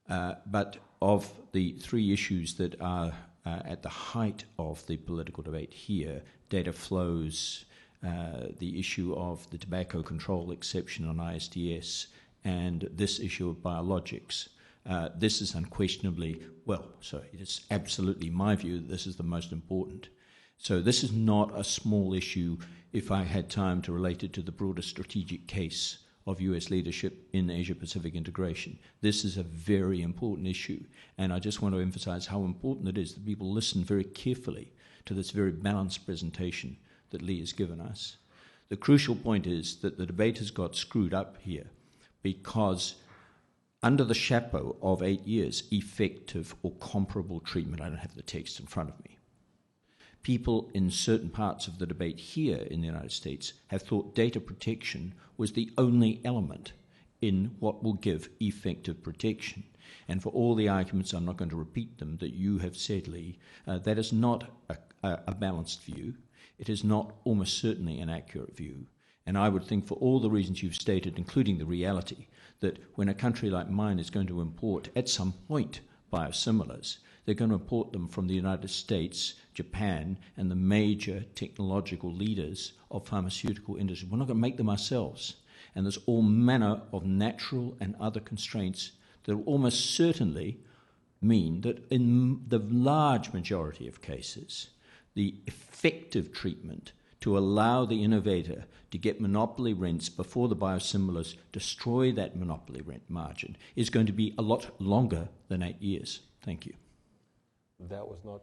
But of the three issues that are at the height of the political debate here, data flows, the issue of the tobacco control exception on ISDS, and this issue of biologics. This is unquestionably, it is absolutely my view that this is the most important. So this is not a small issue if I had time to relate it to the broader strategic case of US leadership in Asia-Pacific integration. This is a very important issue, and I just want to emphasize how important it is that people listen very carefully to this very balanced presentation that Lee has given us. The crucial point is that the debate has got screwed up here because under the chapeau of 8 years, effective or comparable treatment, I don't have the text in front of me, people in certain parts of the debate here in the United States have thought data protection was the only element in what will give effective protection. And for all the arguments, I'm not going to repeat them, that you have said, Lee, that is not a balanced view. It is not almost certainly an accurate view. And I would think for all the reasons you've stated, including the reality that when a country like mine is going to import at some point biosimilars, they're going to import them from the United States, Japan, and the major technological leaders of pharmaceutical industry. We're not going to make them ourselves. And there's all manner of natural and other constraints that will almost certainly mean that in the large majority of cases, the effective treatment to allow the innovator to get monopoly rents before the biosimilars destroy that monopoly rent margin is going to be a lot longer than 8 years. Thank you. That was not,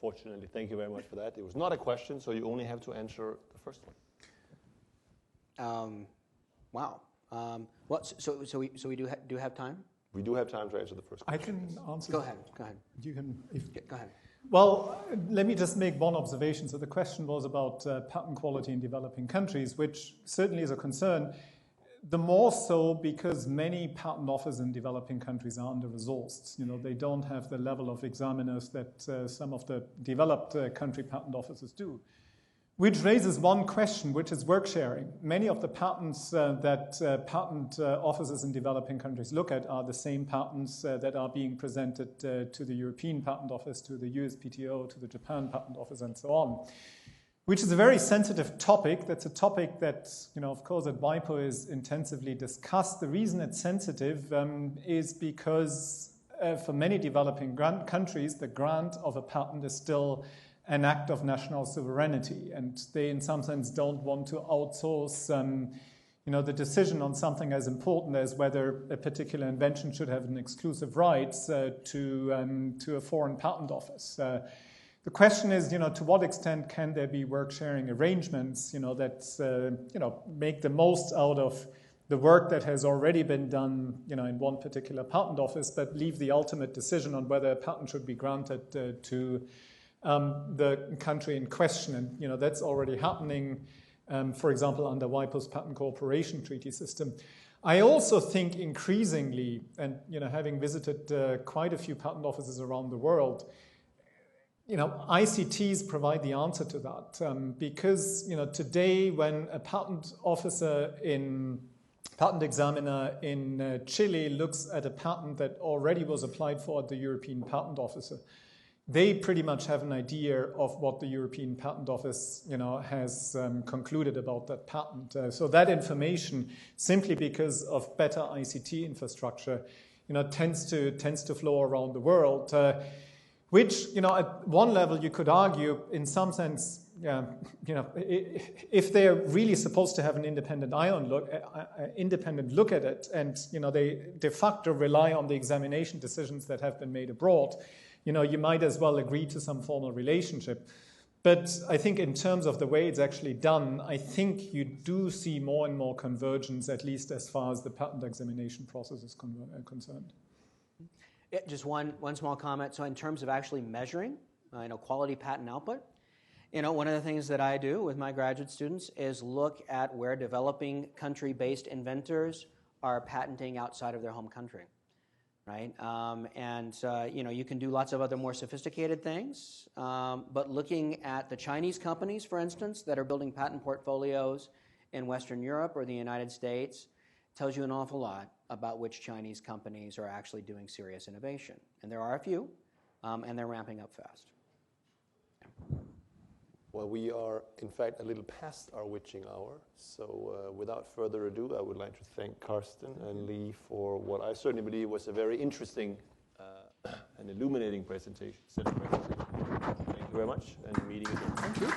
fortunately, thank you very much for that. It was not a question, so you only have to answer the first one. Wow. So we do have time? We do have time to answer the first question. I can answer. Go ahead. You can. Go ahead. Well, let me just make one observation. So the question was about patent quality in developing countries, which certainly is a concern. The more so because many patent offices in developing countries are under-resourced. You know, they don't have the level of examiners that some of the developed country patent offices do. Which raises one question, which is work sharing. Many of the patents that patent offices in developing countries look at are the same patents that are being presented to the European Patent Office, to the USPTO, to the Japan Patent Office, and so on. Which is a very sensitive topic. That's a topic that, of course, at WIPO is intensively discussed. The reason it's sensitive is because for many developing countries, the grant of a patent is still an act of national sovereignty, and they, in some sense, don't want to outsource, the decision on something as important as whether a particular invention should have an exclusive rights to a foreign patent office. The question is, to what extent can there be work-sharing arrangements, that make the most out of the work that has already been done, in one particular patent office, but leave the ultimate decision on whether a patent should be granted to the country in question. And, that's already happening, for example, under WIPO's Patent Cooperation Treaty system. I also think increasingly, and, having visited quite a few patent offices around the world, ICTs provide the answer to that because, today when a patent examiner in Chile looks at a patent that already was applied for at the European Patent Office, they pretty much have an idea of what the European Patent Office, has concluded about that patent. So that information, simply because of better ICT infrastructure, tends to flow around the world. Which, at one level you could argue, in some sense, if they're really supposed to have an independent look at it, and they de facto rely on the examination decisions that have been made abroad, you might as well agree to some formal relationship. But I think in terms of the way it's actually done, I think you do see more and more convergence, at least as far as the patent examination process is concerned. Yeah, just one small comment. So in terms of actually measuring quality patent output, one of the things that I do with my graduate students is look at where developing country-based inventors are patenting outside of their home country. Right, you can do lots of other more sophisticated things, but looking at the Chinese companies, for instance, that are building patent portfolios in Western Europe or the United States tells you an awful lot about which Chinese companies are actually doing serious innovation. And there are a few, and they're ramping up fast. Well, we are, in fact, a little past our witching hour. So without further ado, I would like to thank Karsten and Lee for what I certainly believe was a very interesting and illuminating presentation. Thank you very much, and meeting again. Thank you.